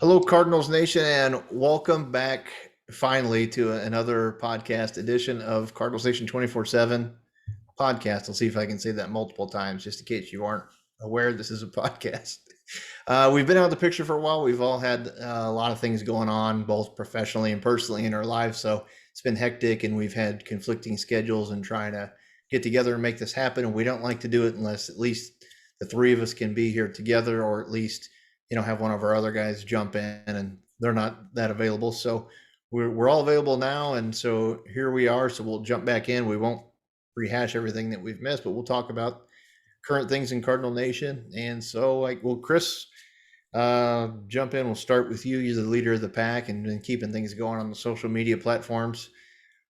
Hello, Cardinals Nation, and welcome back finally to another podcast edition of Cardinals Nation 24/7 podcast. I'll see if I can say that multiple times just in case you aren't aware this is a podcast. We've been out of the picture for a while. We've all had a lot of things going on, both professionally and personally in our lives. So it's been hectic, and we've had conflicting schedules and trying to get together and make this happen. And we don't like to do it unless at least the three of us can be here together, or at least have one of our other guys jump in, and they're not that available. So we're all available now, and so here we are. So we'll jump back in. We won't rehash everything that we've missed, but we'll talk about current things in Cardinal Nation. And so, Chris, jump in. We'll start with you. You're the leader of the pack and been keeping things going on the social media platforms.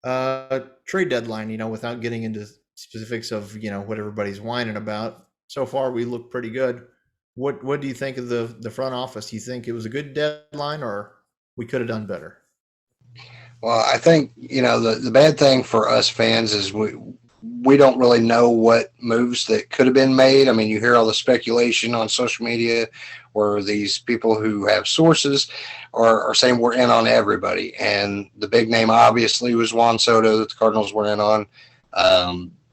Trade deadline, without getting into specifics of, what everybody's whining about. So far, we look pretty good. What do you think of the front office? Do you think it was a good deadline, or we could have done better? Well, I think the bad thing for us fans is we don't really know what moves that could have been made. I mean, you hear all the speculation on social media where these people who have sources are saying we're in on everybody, and the big name obviously was Juan Soto that the Cardinals were in on.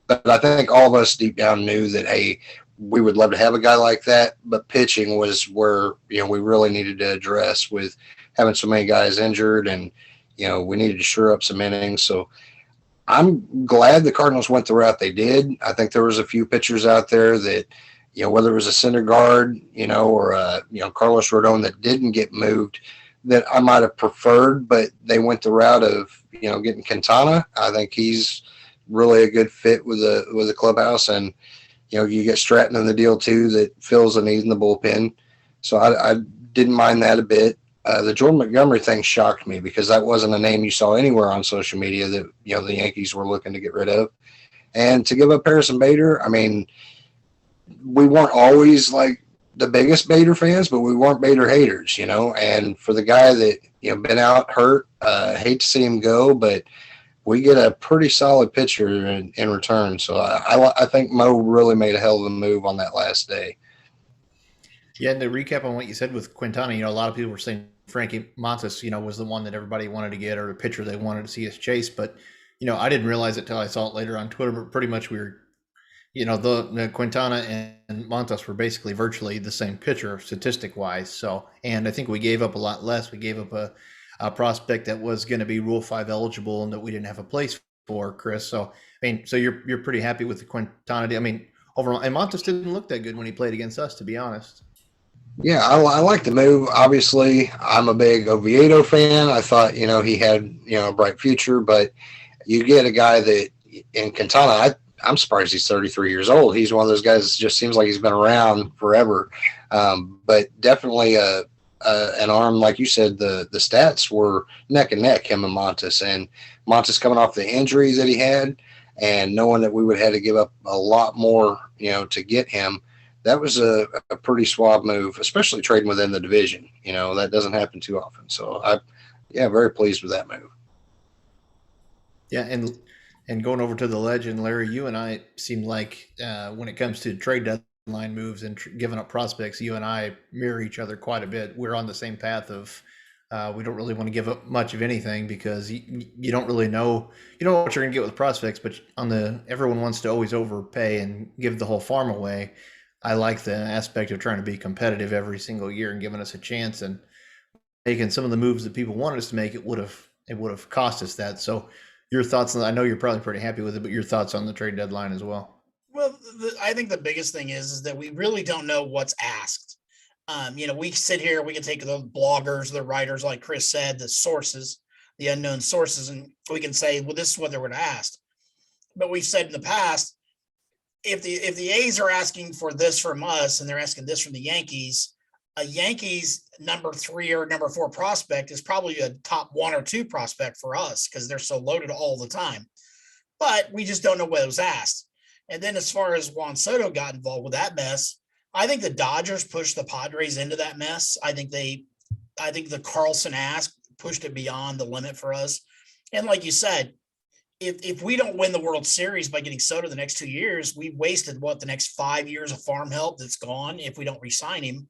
But I think all of us deep down knew that hey, we would love to have a guy like that, but pitching was where we really needed to address with having so many guys injured, and we needed to shore up some innings. So I'm glad the Cardinals went the route they did. I think there was a few pitchers out there that, whether it was a Syndergaard, or Carlos Rodon that didn't get moved, that I might have preferred, but they went the route of getting Quintana. I think he's really a good fit with the clubhouse, and you get Stratton in the deal too that fills a need in the bullpen. So I didn't mind that a bit. The Jordan Montgomery thing shocked me because that wasn't a name you saw anywhere on social media that the Yankees were looking to get rid of. And to give up Harrison Bader, I mean, we weren't always like the biggest Bader fans, but we weren't Bader haters, And for the guy that been out hurt, hate to see him go, but we get a pretty solid pitcher in return. So I think Mo really made a hell of a move on that last day. Yeah, and to recap on what you said with Quintana, a lot of people were saying Frankie Montas, was the one that everybody wanted to get, or the pitcher they wanted to see us chase. But, I didn't realize it till I saw it later on Twitter. But pretty much we were, the Quintana and Montas were basically virtually the same pitcher statistic wise. So, and I think we gave up a lot less. We gave up a prospect that was going to be Rule 5 eligible and that we didn't have a place for, Chris. So, I mean, so you're pretty happy with the Quintana. I mean, overall, and Montas didn't look that good when he played against us, to be honest. Yeah, I like the move. Obviously, I'm a big Oviedo fan. I thought, he had, a bright future, but you get a guy that in Quintana, I'm surprised he's 33 years old. He's one of those guys that just seems like he's been around forever. But definitely an arm, like you said, the stats were neck and neck, him and Montas. And Montas coming off the injury that he had and knowing that we would have to give up a lot more, to get him, that was a pretty suave move, especially trading within the division. That doesn't happen too often. So very pleased with that move. Yeah, and going over to the legend, Larry, you and I seem like when it comes to trade deadline moves and giving up prospects, you and I mirror each other quite a bit. We're on the same path of we don't really want to give up much of anything because you don't really know what you're going to get with prospects, but everyone wants to always overpay and give the whole farm away. I like the aspect of trying to be competitive every single year and giving us a chance, and making some of the moves that people wanted us to make. It would have cost us that. So your thoughts on, I know you're probably pretty happy with it, but your thoughts on the trade deadline as well. Well, I think the biggest thing is that we really don't know what's asked. We sit here, we can take the bloggers, the writers, like Chris said, the sources, the unknown sources, and we can say, well, this is what they're going to ask. But we've said in the past, if the A's are asking for this from us and they're asking this from the Yankees, a Yankees number 3 or number 4 prospect is probably a top 1 or 2 prospect for us because they're so loaded all the time. But we just don't know what was asked. And then as far as Juan Soto got involved with that mess, I think the Dodgers pushed the Padres into that mess. I think the Carlson ask pushed it beyond the limit for us. And like you said, if we don't win the World Series by getting Soto the next 2 years, we've wasted the next 5 years of farm help that's gone if we don't re-sign him.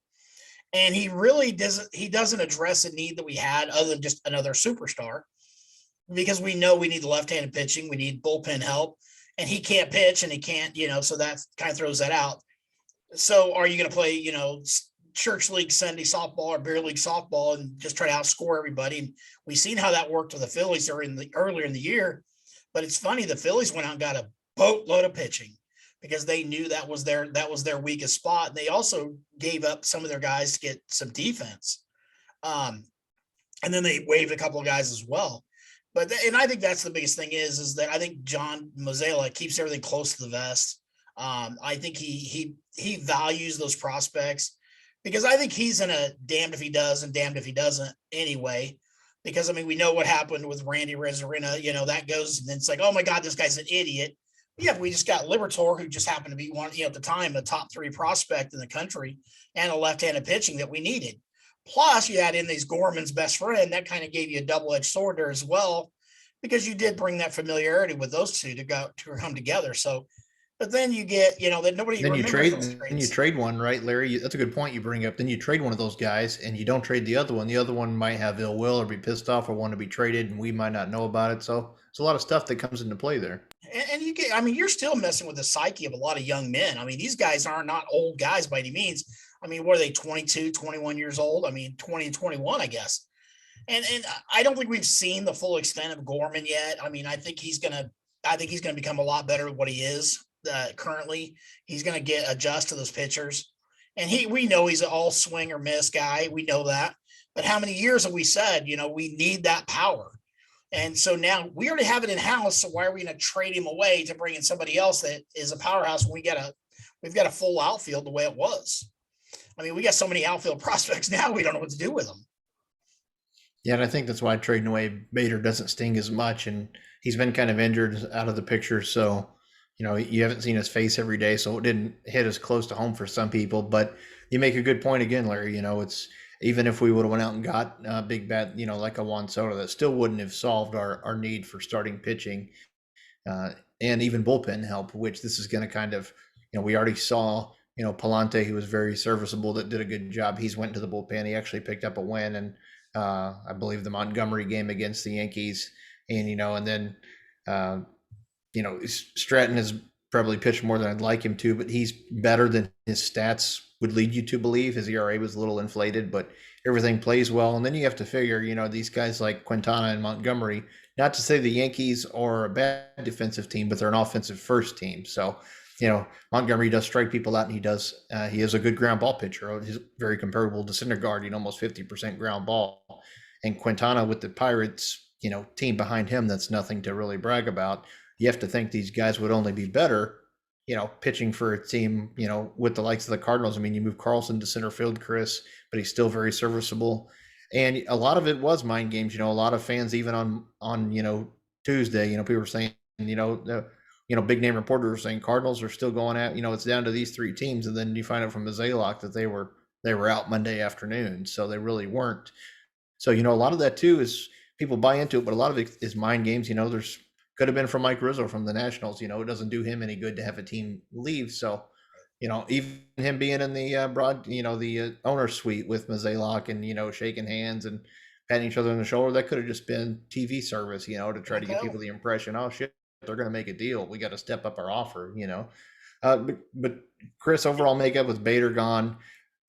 And he really doesn't address a need that we had other than just another superstar, because we know we need the left-handed pitching. We need bullpen help, and he can't pitch and he can't, so that kind of throws that out. So are you going to play, church league Sunday softball or beer league softball and just try to outscore everybody? And we've seen how that worked with the Phillies earlier in the year. But it's funny, the Phillies went out and got a boatload of pitching because they knew that was their weakest spot. They also gave up some of their guys to get some defense. And then they waived a couple of guys as well. And I think that's the biggest thing is that I think John Mozeliak keeps everything close to the vest. I think he values those prospects, because I think he's in a damned if he does and damned if he doesn't anyway. Because, I mean, we know what happened with Randy Rosarina, that goes, and it's like, oh my God, this guy's an idiot. Yeah, we just got Liberatore, who just happened to be one, at the time, a top 3 prospect in the country and a left-handed pitching that we needed. Plus, you add in these Gorman's best friend, that kind of gave you a double-edged sword there as well, because you did bring that familiarity with those two to come together. So, but then you get, that nobody. Then you trade one, right, Larry? That's a good point you bring up. Then you trade one of those guys, and you don't trade the other one. The other one might have ill will or be pissed off or want to be traded, and we might not know about it. So it's a lot of stuff that comes into play there. And you get, I mean, you're still messing with the psyche of a lot of young men. I mean, these guys are not old guys by any means. I mean, what are they, 22, 21 years old? I mean, 20 and 21, I guess. And I don't think we've seen the full extent of Gorman yet. I mean, I think he's going to become a lot better than what he is currently. He's going to adjust to those pitchers. And we know he's an all swing or miss guy. We know that. But how many years have we said, we need that power? And so now we already have it in house. So why are we going to trade him away to bring in somebody else that is a powerhouse when we've got a full outfield the way it was? I mean, we got so many outfield prospects now, we don't know what to do with them. Yeah, and I think that's why trading away Bader doesn't sting as much. And he's been kind of injured, out of the picture. So, you haven't seen his face every day. So it didn't hit as close to home for some people. But you make a good point again, Larry. It's even if we would have went out and got a big bat, like a Juan Soto, that still wouldn't have solved our need for starting pitching and even bullpen help, which this is going to kind of, we already saw, Palante, who was very serviceable, that did a good job. He's went to the bullpen. He actually picked up a win, and I believe the Montgomery game against the Yankees. And, and then, Stratton has probably pitched more than I'd like him to, but he's better than his stats would lead you to believe. His ERA was a little inflated, but everything plays well. And then you have to figure, these guys like Quintana and Montgomery, not to say the Yankees are a bad defensive team, but they're an offensive first team. So, Montgomery does strike people out, and he is a good ground ball pitcher. He's very comparable to Syndergaard, almost 50% ground ball. And Quintana with the Pirates, team behind him, that's nothing to really brag about. You have to think these guys would only be better, pitching for a team, with the likes of the Cardinals. I mean, you move Carlson to center field, Chris, but he's still very serviceable. And a lot of it was mind games. A lot of fans, even on Tuesday, people were saying, big name reporters were saying Cardinals are still going at, it's down to these 3 teams. And then you find out from Mozeliak that they were out Monday afternoon. So they really weren't. So, a lot of that too is people buy into it, but a lot of it is mind games. There's could have been from Mike Rizzo from the Nationals. It doesn't do him any good to have a team leave. So, even him being in the the owner's suite with Mozeliak and, shaking hands and patting each other on the shoulder, that could have just been TV service, to try to give people the impression, oh shit, they're going to make a deal. We got to step up our offer, but Chris, overall makeup with Bader gone.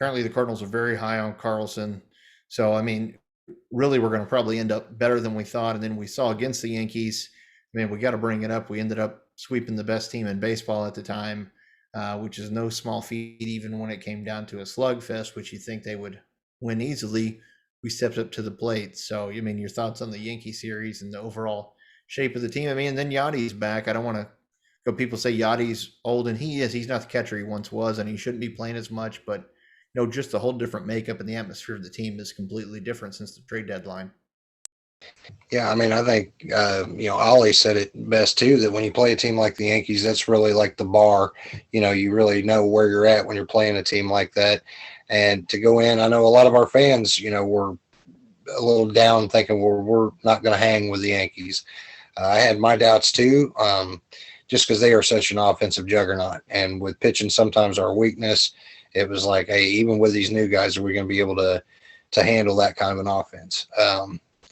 Apparently the Cardinals are very high on Carlson. So, I mean, really, we're going to probably end up better than we thought. And then we saw against the Yankees, I mean, we got to bring it up. We ended up sweeping the best team in baseball at the time, which is no small feat, even when it came down to a slugfest, which you think they would win easily. We stepped up to the plate. So, I mean, your thoughts on the Yankee series and the overall shape of the team? I mean, and then Yadi's back. I don't want to go. People say Yadi's old, and he is. He's not the catcher he once was, and he shouldn't be playing as much. But, just the whole different makeup and the atmosphere of the team is completely different since the trade deadline. Yeah, I mean, I think, Ollie said it best too, that when you play a team like the Yankees, that's really like the bar. You really know where you're at when you're playing a team like that. And to go in, I know a lot of our fans, were a little down thinking, well, we're not going to hang with the Yankees. I had my doubts too, just because they are such an offensive juggernaut. And with pitching sometimes our weakness, It was like, hey, even with these new guys, are we going to be able to handle that kind of an offense?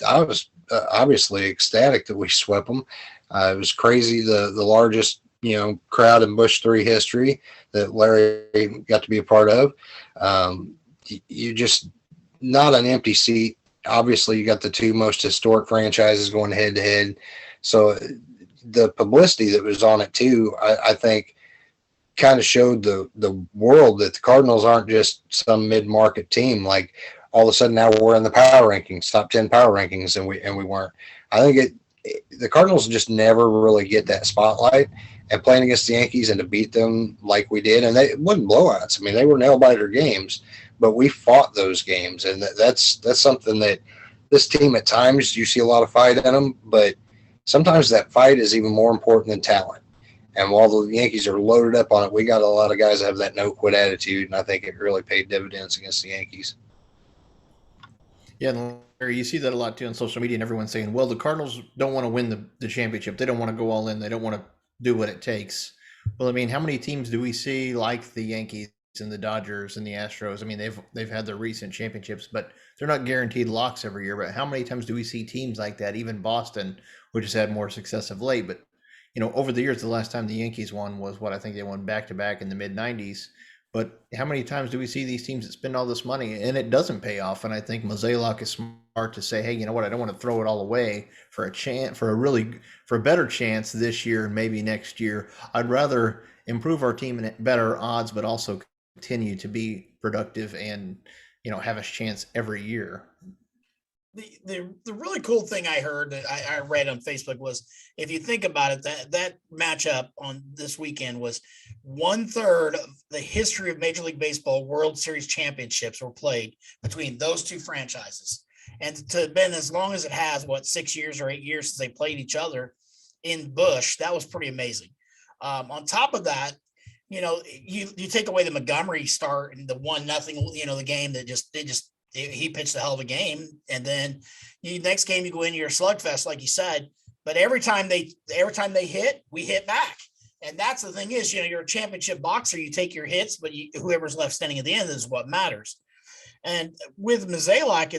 I was obviously ecstatic that we swept them. It was crazy, the largest crowd in Bush 3 history that Larry got to be a part of. You just not an empty seat. Obviously, you got the two most historic franchises going head to head. So the publicity that was on it too, I think, kind of showed the world that the Cardinals aren't just some mid-market team. Like all of a sudden now we're in the power rankings, top 10 power rankings, and we weren't. I think the Cardinals just never really get that spotlight, and playing against the Yankees and to beat them like we did, and it wasn't blowouts. I mean, they were nail-biter games, but we fought those games, and that's something that this team at times you see a lot of fight in them, but sometimes that fight is even more important than talent. And while the Yankees are loaded up on it, we got a lot of guys that have that no quit attitude, and I think it really paid dividends against the Yankees. Yeah, Larry, you see that a lot too on social media, and everyone's saying, well, the Cardinals don't want to win the championship. They don't want to go all in. They don't want to do what it takes. Well, I mean, how many teams do we see like the Yankees and the Dodgers and the Astros? I mean, they've had their recent championships, but they're not guaranteed locks every year. But how many times do we see teams like that? Even Boston, which has had more success of late. But over the years, the last time the Yankees won was what I think they won back to back in the mid '90s. But how many times do we see these teams that spend all this money and it doesn't pay off? And I think Mozeliak is smart to say, hey, you know what? I don't want to throw it all away for a chance, for a better chance this year and maybe next year. I'd rather improve our team and better odds, but also continue to be productive and have a chance every year. The really cool thing I heard that I read on Facebook was, if you think about it, that matchup on this weekend was 1/3 of the history of Major League Baseball World Series championships were played between those two franchises. And to have been as long as it has, 6 years or 8 years since they played each other in Bush, that was pretty amazing. On top of that, you take away the Montgomery start and the 1-0, the game that he pitched a hell of a game. And then next game you go into your slugfest, like you said, but every time they hit, we hit back. And that's the thing is, you're a championship boxer, you take your hits, but whoever's left standing at the end is what matters. And with Mozeliak,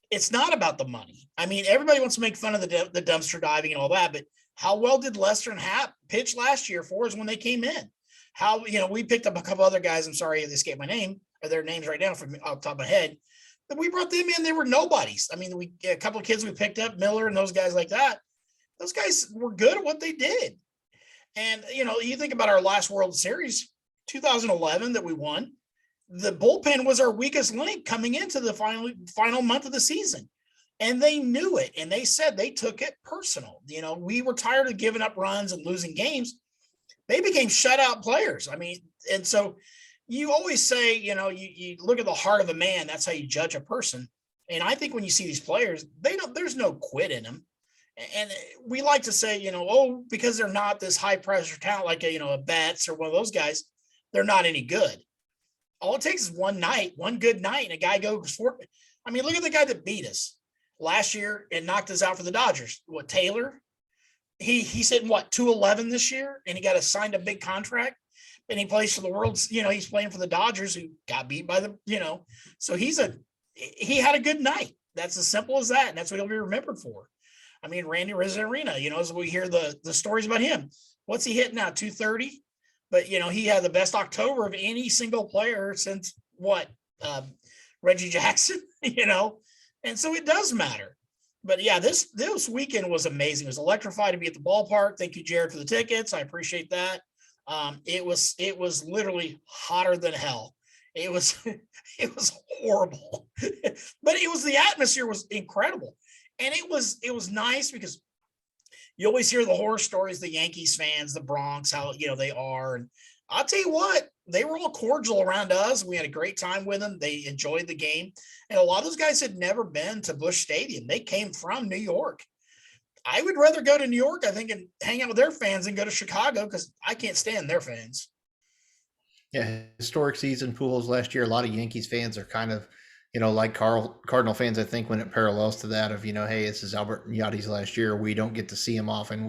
it's not about the money. I mean, everybody wants to make fun of the dumpster diving and all that, but how well did Lester and Happ pitch last year for us when they came in? How, we picked up a couple other guys. I'm sorry, they escaped my name or their names right now from off the top of my head. But we brought them in. They were nobodies. I mean, a couple of kids we picked up, Miller and those guys like that. Those guys were good at what they did. And, you think about our last World Series, 2011 that we won, the bullpen was our weakest link coming into the final month of the season. And they knew it. And they said they took it personal. We were tired of giving up runs and losing games. They became shutout players. I mean, and so you always say, you look at the heart of a man. That's how you judge a person. And I think when you see these players, there's no quit in them. And we like to say, because they're not this high pressure talent, like a Betts or one of those guys, they're not any good. All it takes is one good night, and a guy goes for it. I mean, look at the guy that beat us last year and knocked us out for the Dodgers. What, Taylor? He's hitting 211 this year, and he got signed a big contract, and he plays for the world. He's playing for the Dodgers, who got beat by so he had a good night. That's as simple as that. And that's what he'll be remembered for. I mean, Randy Rosarina, as we hear the stories about him, what's he hitting now? 230, but he had the best October of any single player since Reggie Jackson, and so it does matter. But yeah, this weekend was amazing. It was electrified to be at the ballpark. Thank you, Jarrad, for the tickets. I appreciate that. It was literally hotter than hell. It was horrible, but the atmosphere was incredible, and it was nice because you always hear the horror stories, the Yankees fans, the Bronx, how they are, and I'll tell you what, they were all cordial around us. We had a great time with them. They enjoyed the game. And a lot of those guys had never been to Busch Stadium. They came from New York. I would rather go to New York, I think, and hang out with their fans than go to Chicago because I can't stand their fans. Yeah, historic season Pujols last year. A lot of Yankees fans are kind of, like Cardinal fans, I think, when it parallels to that of, hey, this is Albert Yachty's last year. We don't get to see him often.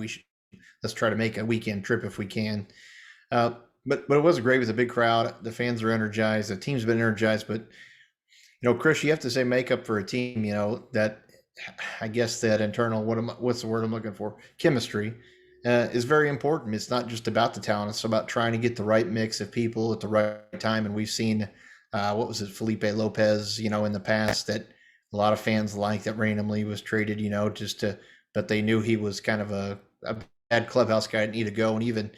Let's try to make a weekend trip if we can. But it was great with a big crowd. The fans are energized. The team's been energized. But Chris, you have to say makeup for a team. That I guess that internal what's the word I'm looking for? Chemistry is very important. It's not just about the talent. It's about trying to get the right mix of people at the right time. And we've seen what was it, Felipe Lopez? In the past that a lot of fans liked that randomly was traded. But they knew he was kind of a bad clubhouse guy that needed to go. And even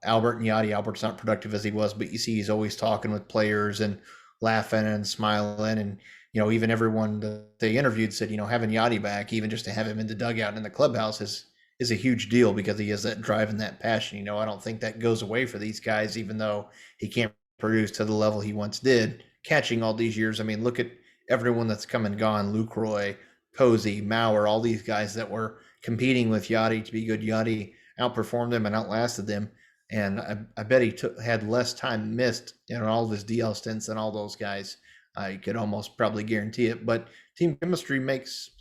Albert and Yachty. Albert's not productive as he was, but you see he's always talking with players and laughing and smiling. And, even everyone that they interviewed said, having Yachty back, even just to have him in the dugout and in the clubhouse is a huge deal because he has that drive and that passion. I don't think that goes away for these guys, even though he can't produce to the level he once did, catching all these years. I mean, look at everyone that's come and gone, Lucroy, Posey, Maurer, all these guys that were competing with Yachty to be good. Yachty outperformed them and outlasted them. And I bet he had less time missed in all of his DL stints than all those guys. I could almost probably guarantee it. But team chemistry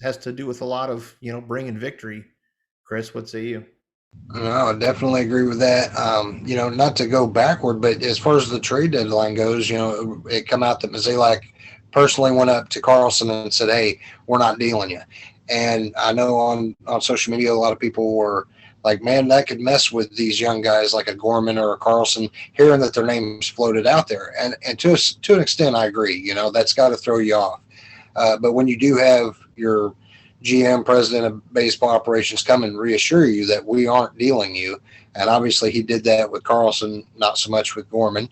has to do with a lot of, bringing victory. Chris, what say you? No, I definitely agree with that. Not to go backward, but as far as the trade deadline goes, it come out that Mozeliak personally went up to Carlson and said, "Hey, we're not dealing you." And I know on social media, a lot of people were like, man, that could mess with these young guys like a Gorman or a Carlson, hearing that their names floated out there. And to an extent, I agree. That's got to throw you off. But when you do have your GM, president of baseball operations, come and reassure you that we aren't dealing you, and obviously he did that with Carlson, not so much with Gorman,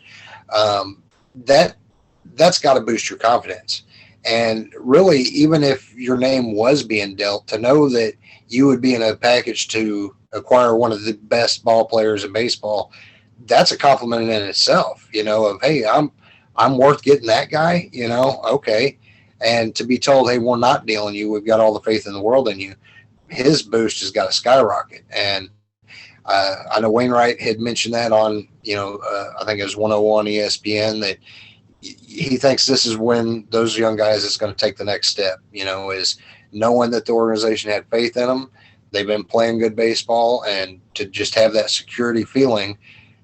that's got to boost your confidence. And really, even if your name was being dealt, to know that you would be in a package to acquire one of the best ball players in baseball, that's a compliment in itself, of, hey, I'm worth getting that guy, okay. And to be told, hey, we're not dealing you, we've got all the faith in the world in you, his boost has got to skyrocket. And I know Wainwright had mentioned that on, I think it was 101 ESPN, that he thinks this is when those young guys is going to take the next step, is knowing that the organization had faith in them. They've been playing good baseball, and to just have that security feeling,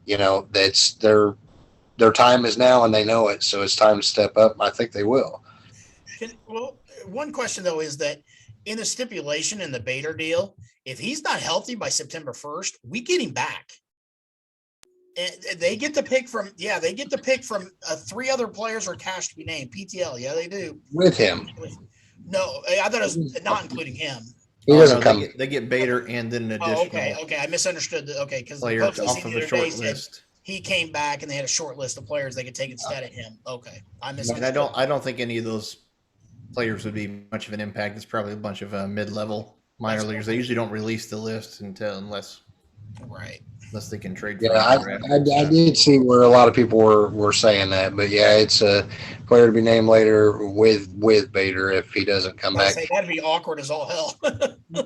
that's their time is now and they know it. So it's time to step up. I think they will. Well, one question though is that in the stipulation in the Bader deal, if he's not healthy by September 1st, we get him back. And they get to pick from, three other players or cash to be named. PTL, yeah, they do. With him. No, I thought it was not including him. He doesn't come. They get Bader and then an additional. Okay. I misunderstood. Okay, because player off of a short list. He came back and they had a short list of players they could take instead of him. Okay, I misunderstood. And I don't think any of those players would be much of an impact. It's probably a bunch of mid-level minor leaguers. They usually don't release the list unless they can trade. Yeah, I did see where a lot of people were saying that, but yeah, it's a player to be named later with Bader if he doesn't come back. That'd be awkward as all hell.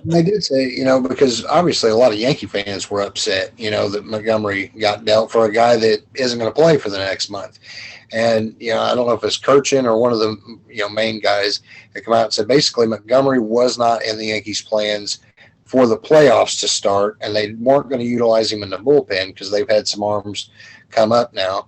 They did say, because obviously a lot of Yankee fans were upset, that Montgomery got dealt for a guy that isn't going to play for the next month. And, I don't know if it's Kirchin or one of the, main guys that come out and said basically Montgomery was not in the Yankees' plans for the playoffs to start, and they weren't going to utilize him in the bullpen because they've had some arms come up now,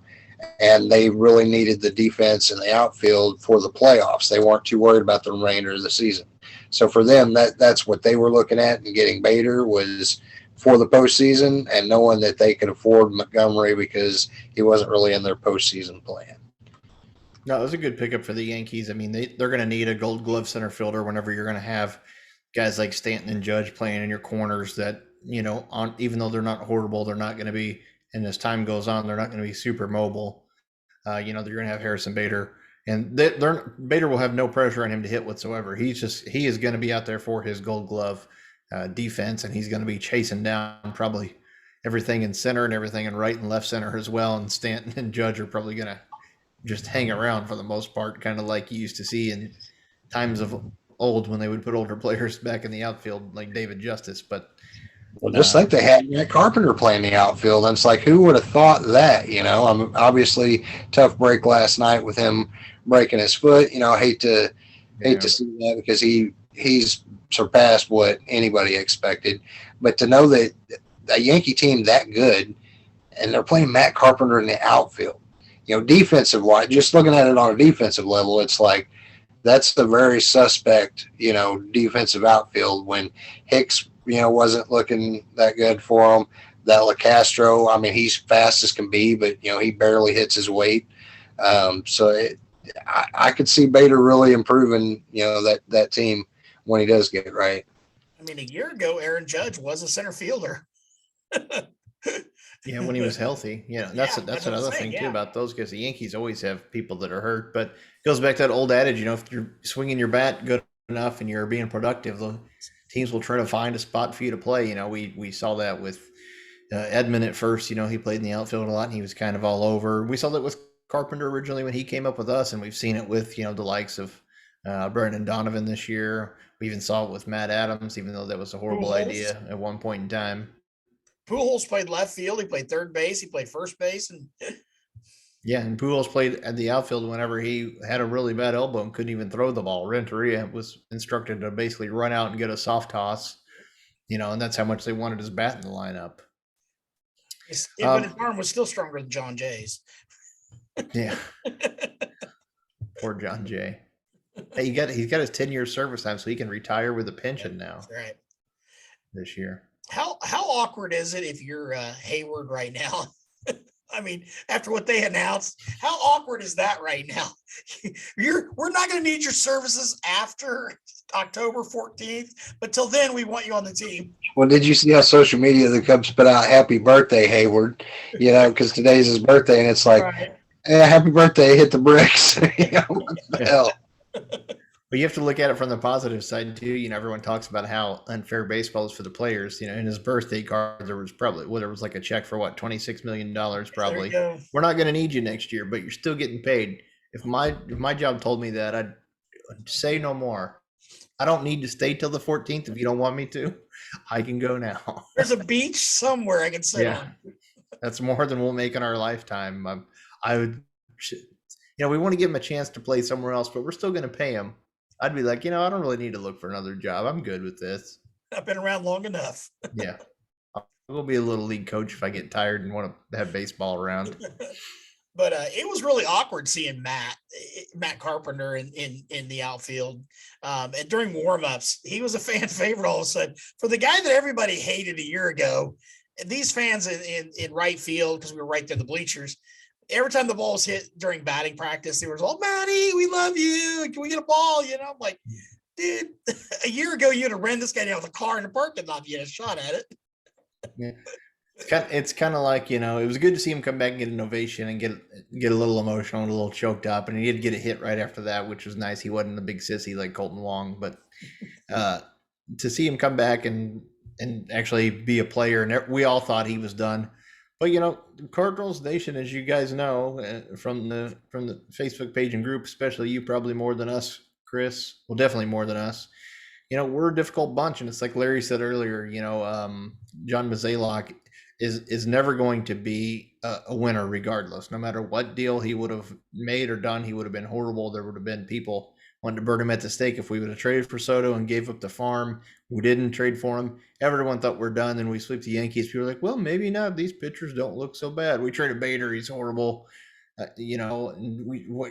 and they really needed the defense in the outfield for the playoffs. They weren't too worried about the remainder of the season. So for them, that's what they were looking at, and getting Bader was for the postseason, and knowing that they could afford Montgomery because he wasn't really in their postseason plan. No, it was a good pickup for the Yankees. I mean, they're going to need a Gold Glove center fielder whenever you're going to have guys like Stanton and Judge playing in your corners that, even though they're not horrible, they're not going to be, and as time goes on, they're not going to be super mobile. They're going to have Harrison Bader, and Bader will have no pressure on him to hit whatsoever. He is going to be out there for his Gold Glove defense, and he's going to be chasing down probably everything in center and everything in right and left center as well. And Stanton and Judge are probably going to just hang around for the most part, kind of like you used to see in times of old when they would put older players back in the outfield like David Justice. But just like they had Matt Carpenter playing the outfield, and it's like, who would have thought that? I'm obviously tough break last night with him breaking his foot. I hate to see that because he's surpassed what anybody expected. But to know that a Yankee team that good and they're playing Matt Carpenter in the outfield. Defensive wise, just looking at it on a defensive level, it's like that's the very suspect, defensive outfield when Hicks, wasn't looking that good for him. That LaCastro, I mean, he's fast as can be, but, he barely hits his weight. I could see Bader really improving, that team when he does get it right. I mean, a year ago, Aaron Judge was a center fielder. Yeah, when he was healthy. That's another thing too about those guys. The Yankees always have people that are hurt, but it goes back to that old adage, if you're swinging your bat good enough and you're being productive, the teams will try to find a spot for you to play. We saw that with Edmund at first. He played in the outfield a lot and he was kind of all over. We saw that with Carpenter originally when he came up with us, and we've seen it with, the likes of Brendan Donovan this year. We even saw it with Matt Adams, even though that was a horrible idea at one point in time. Pujols played left field. He played third base. He played first base. And Pujols played at the outfield whenever he had a really bad elbow and couldn't even throw the ball. Renteria was instructed to basically run out and get a soft toss, and that's how much they wanted his bat in the lineup. But his arm was still stronger than John Jay's. Yeah. Poor John Jay. Hey, he's got his 10-year service time, so he can retire with a pension now. That's right. This year. How awkward is it if you're Hayward right now? I mean, after what they announced, how awkward is that right now? We're not going to need your services after October 14th, but till then, we want you on the team. Well, did you see how social media the Cubs put out "Happy Birthday, Hayward"? Because today's his birthday, and it's like, right. Happy birthday, hit the bricks. What the hell? But you have to look at it from the positive side too. Everyone talks about how unfair baseball is for the players. In his birthday card, there was probably like a check for $26 million. Probably. We're not going to need you next year, but you're still getting paid. If my job told me that, I'd say no more. I don't need to stay till the 14th. If you don't want me to, I can go now. There's a beach somewhere I can sit on. That's more than we'll make in our lifetime. I would, we want to give him a chance to play somewhere else, but we're still going to pay him. I'd be like, I don't really need to look for another job. I'm good with this. I've been around long enough. Yeah. I'll be a little league coach if I get tired and want to have baseball around. But it was really awkward seeing Matt Carpenter in the outfield. And during warmups, he was a fan favorite all of a sudden. For the guy that everybody hated a year ago, these fans in right field, because we were right there in the bleachers, every time the ball was hit during batting practice, they were all, Matty, we love you. Can we get a ball? I'm like, dude, a year ago, you'd have ran this guy down with a car in the parking lot if you had a shot at it. Yeah. It's kind of like, it was good to see him come back and get an ovation and get a little emotional and a little choked up. And he did get a hit right after that, which was nice. He wasn't a big sissy like Colton Wong, but to see him come back and actually be a player, and we all thought he was done. But Cardinals Nation, as you guys know, from the Facebook page and group, especially you, probably more than us, Chris. Well, definitely more than us. We're a difficult bunch, and it's like Larry said earlier. John Mozeliak is never going to be a winner, regardless. No matter what deal he would have made or done, he would have been horrible. There would have been people wanting to burn him at the stake if we would have traded for Soto and gave up the farm. We didn't trade for him. Everyone thought we're done, and we sweep the Yankees. People were like, well, maybe not. These pitchers don't look so bad. We traded Bader. He's horrible.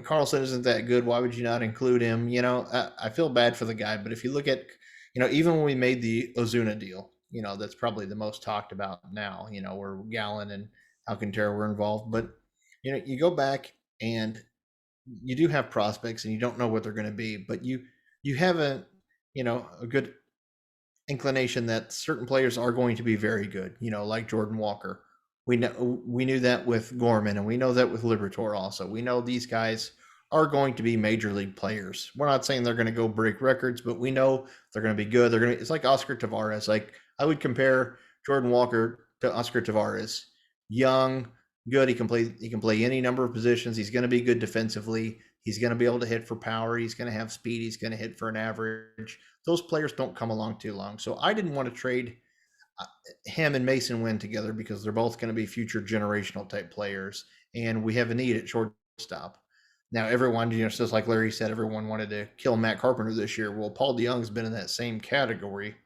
Carlson isn't that good. Why would you not include him? I feel bad for the guy, but if you look at, even when we made the Ozuna deal, that's probably the most talked about now, where Gallen and Alcantara were involved. But, you go back and you do have prospects and you don't know what they're going to be, but you have a good inclination that certain players are going to be very good, like Jordan Walker. We knew that with Gorman, and we know that with Liberatore also. We know these guys are going to be major league players. We're not saying they're going to go break records, but we know they're going to be good. It's like Oscar Tavares. Like, I would compare Jordan Walker to Oscar Tavares. Young, good. He can play any number of positions. He's going to be good defensively. He's going to be able to hit for power. He's going to have speed. He's going to hit for an average. Those players don't come along too long. So I didn't want to trade him and Mason Wynn together because they're both going to be future generational type players. And we have a need at shortstop. Now, everyone, just like Larry said, everyone wanted to kill Matt Carpenter this year. Well, Paul DeYoung's been in that same category,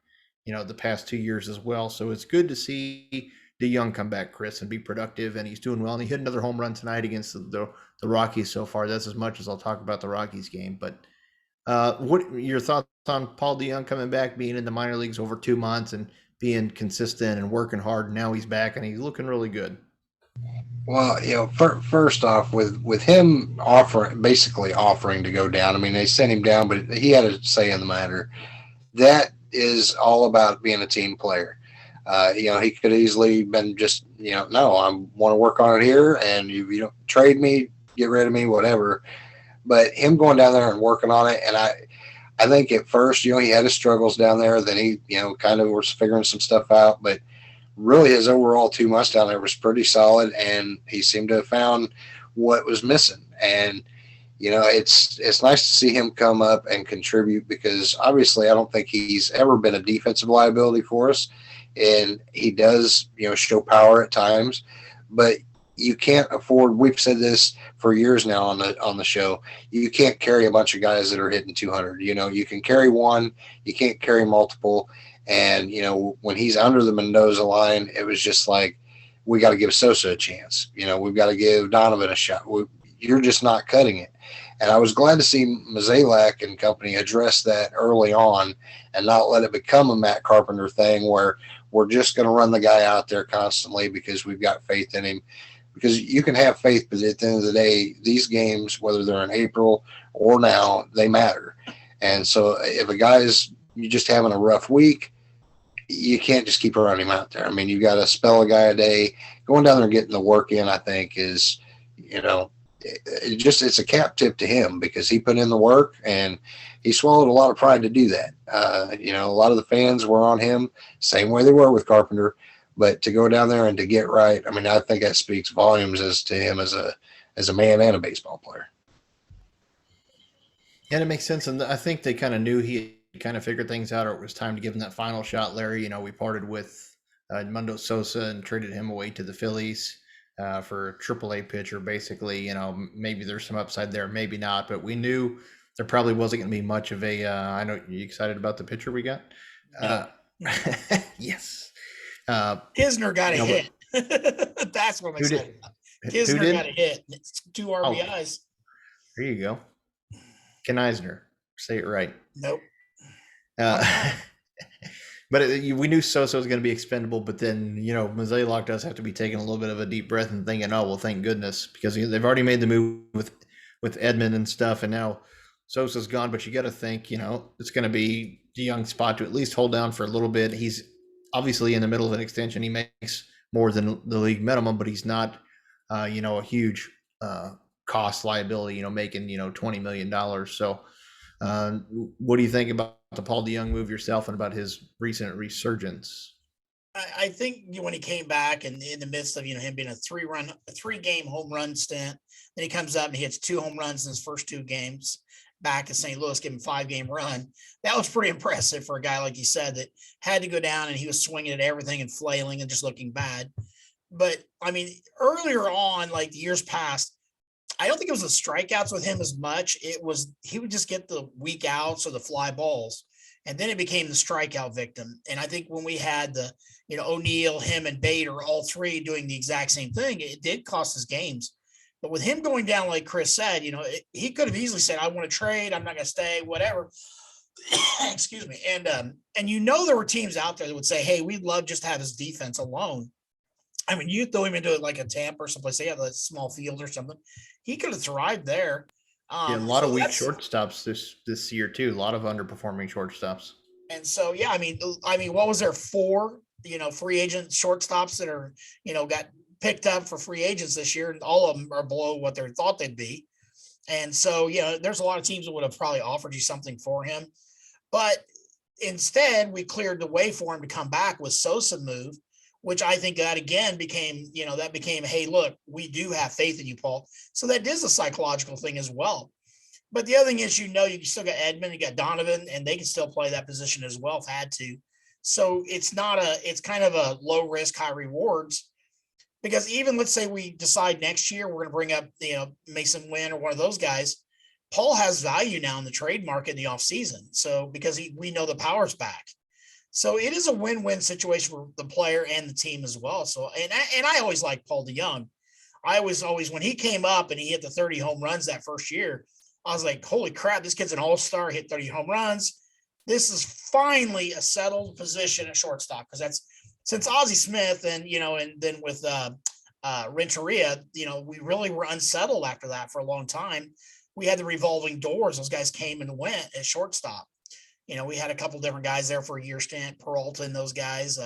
the past 2 years as well. So it's good to see DeYoung come back, Chris, and be productive, and he's doing well. And he hit another home run tonight against the Rockies so far. That's as much as I'll talk about the Rockies game. But what are your thoughts on Paul DeYoung coming back, being in the minor leagues over 2 months and being consistent and working hard? Now he's back and he's looking really good. Well, first off, with him basically offering to go down. I mean, they sent him down, but he had a say in the matter. That is all about being a team player. He could easily been just, no, I want to work on it here, and you don't trade me, get rid of me, whatever. But him going down there and working on it, and I think at first, he had his struggles down there. Then he, kind of was figuring some stuff out, but really his overall 2 months down there was pretty solid, and he seemed to have found what was missing. And it's nice to see him come up and contribute, because obviously I don't think he's ever been a defensive liability for us, and he does show power at times, but you can't afford. We've said this for years now on the show. You can't carry a bunch of guys that are hitting 200. You can carry one, you can't carry multiple. And, when he's under the Mendoza line, it was just like, we got to give Sosa a chance. We've got to give Donovan a shot. You're just not cutting it. And I was glad to see Mozeliak and company address that early on and not let it become a Matt Carpenter thing where we're just going to run the guy out there constantly because we've got faith in him. Because you can have faith, but at the end of the day, these games, whether they're in April or now, they matter. And so if a guy's just having a rough week, you can't just keep running him out there. I mean, you got to spell a guy a day. Going down there and getting the work in, I think, is, it's a cap tip to him, because he put in the work and he swallowed a lot of pride to do that. A lot of the fans were on him, same way they were with Carpenter. But to go down there and to get right, I mean, I think that speaks volumes as to him as a man and a baseball player. And it makes sense. And I think they kind of knew he kind of figured things out, or it was time to give him that final shot. Larry, we parted with Mundo Sosa and traded him away to the Phillies for a AAA pitcher. Basically, maybe there's some upside there, maybe not, but we knew there probably wasn't going to be much of a. I know you excited about the pitcher we got. Yes. Kisner got a hit. That's what I'm excited about. Kisner got a hit. It's 2 RBIs. There you go. Ken Eisner. Say it right. Nope. But we knew Sosa was going to be expendable, but then, Mozeliak does have to be taking a little bit of a deep breath and thinking, oh, well, thank goodness, because they've already made the move with Edmund and stuff, and now Sosa's gone, but you got to think, it's going to be DeYoung's spot to at least hold down for a little bit. He's obviously in the middle of an extension. He makes more than the league minimum, but he's not, a huge cost liability, making, $20 million. So what do you think about the Paul DeYoung move yourself and about his recent resurgence? I think when he came back and in the midst of, him being a 3-game home run stint, then he comes up and he hits 2 home runs in his first 2 games back in St. Louis, give him 5-game run. That was pretty impressive for a guy, like you said, that had to go down and he was swinging at everything and flailing and just looking bad. But I mean, earlier on, like the years past, I don't think it was the strikeouts with him as much. It was, he would just get the weak outs or the fly balls. And then it became the strikeout victim. And I think when we had the, O'Neill, him and Bader, all 3 doing the exact same thing, it did cost us games. But with him going down, like Chris said, he could have easily said, I want to trade. I'm not going to stay, whatever. Excuse me. And there were teams out there that would say, hey, we'd love just to have his defense alone. I mean, you throw him into it like a Tampa or someplace, they have a small field or something. He could have thrived there. A lot of weak shortstops this year too. A lot of underperforming shortstops. And so, yeah, I mean, what was there 4, free agent shortstops that are, got picked up for free agents this year, and all of them are below what they thought they'd be. And so, there's a lot of teams that would have probably offered you something for him, but instead we cleared the way for him to come back with Sosa move, which I think that again became, hey, look, we do have faith in you, Paul. So that is a psychological thing as well. But the other thing is, you still got Edmund, you got Donovan, and they can still play that position as well if had to. So it's kind of a low risk, high rewards, because even let's say we decide next year, we're going to bring up, Mason Wynn or one of those guys. Paul has value now in the trade market in the off season. So because we know the power's back. So it is a win-win situation for the player and the team as well. So, and I always liked Paul DeYoung. I was always, when he came up and he hit the 30 home runs that first year, I was like, holy crap, this kid's an all-star, hit 30 home runs. This is finally a settled position at shortstop, because that's since Ozzie Smith and, and then with Renteria, we really were unsettled after that for a long time. We had the revolving doors. Those guys came and went at shortstop. We had a couple different guys there for a year stint, Peralta and those guys.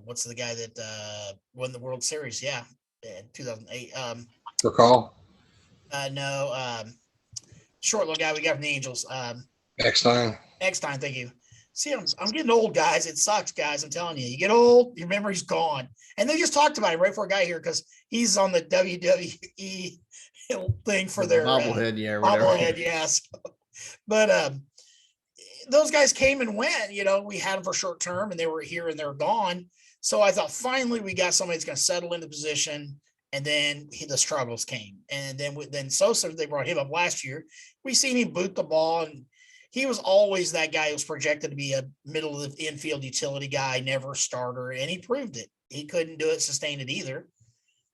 What's the guy that won the World Series? Yeah, in 2008. Recall? No, short little guy we got from the Angels. Eckstein. Eckstein, thank you. See, I'm getting old, guys. It sucks, guys. I'm telling you. You get old, your memory's gone. And they just talked about it right before I got here, because he's on the WWE thing for their bobblehead, bobblehead, yes. But those guys came and went. We had them for short term, and they were here and they're gone. So I thought, finally we got somebody that's going to settle into position. And then the struggles came. And then Sosa, they brought him up last year. We seen him boot the ball, and he was always that guy who was projected to be a middle of the infield utility guy, never a starter, and he proved it. He couldn't do it, sustain it either.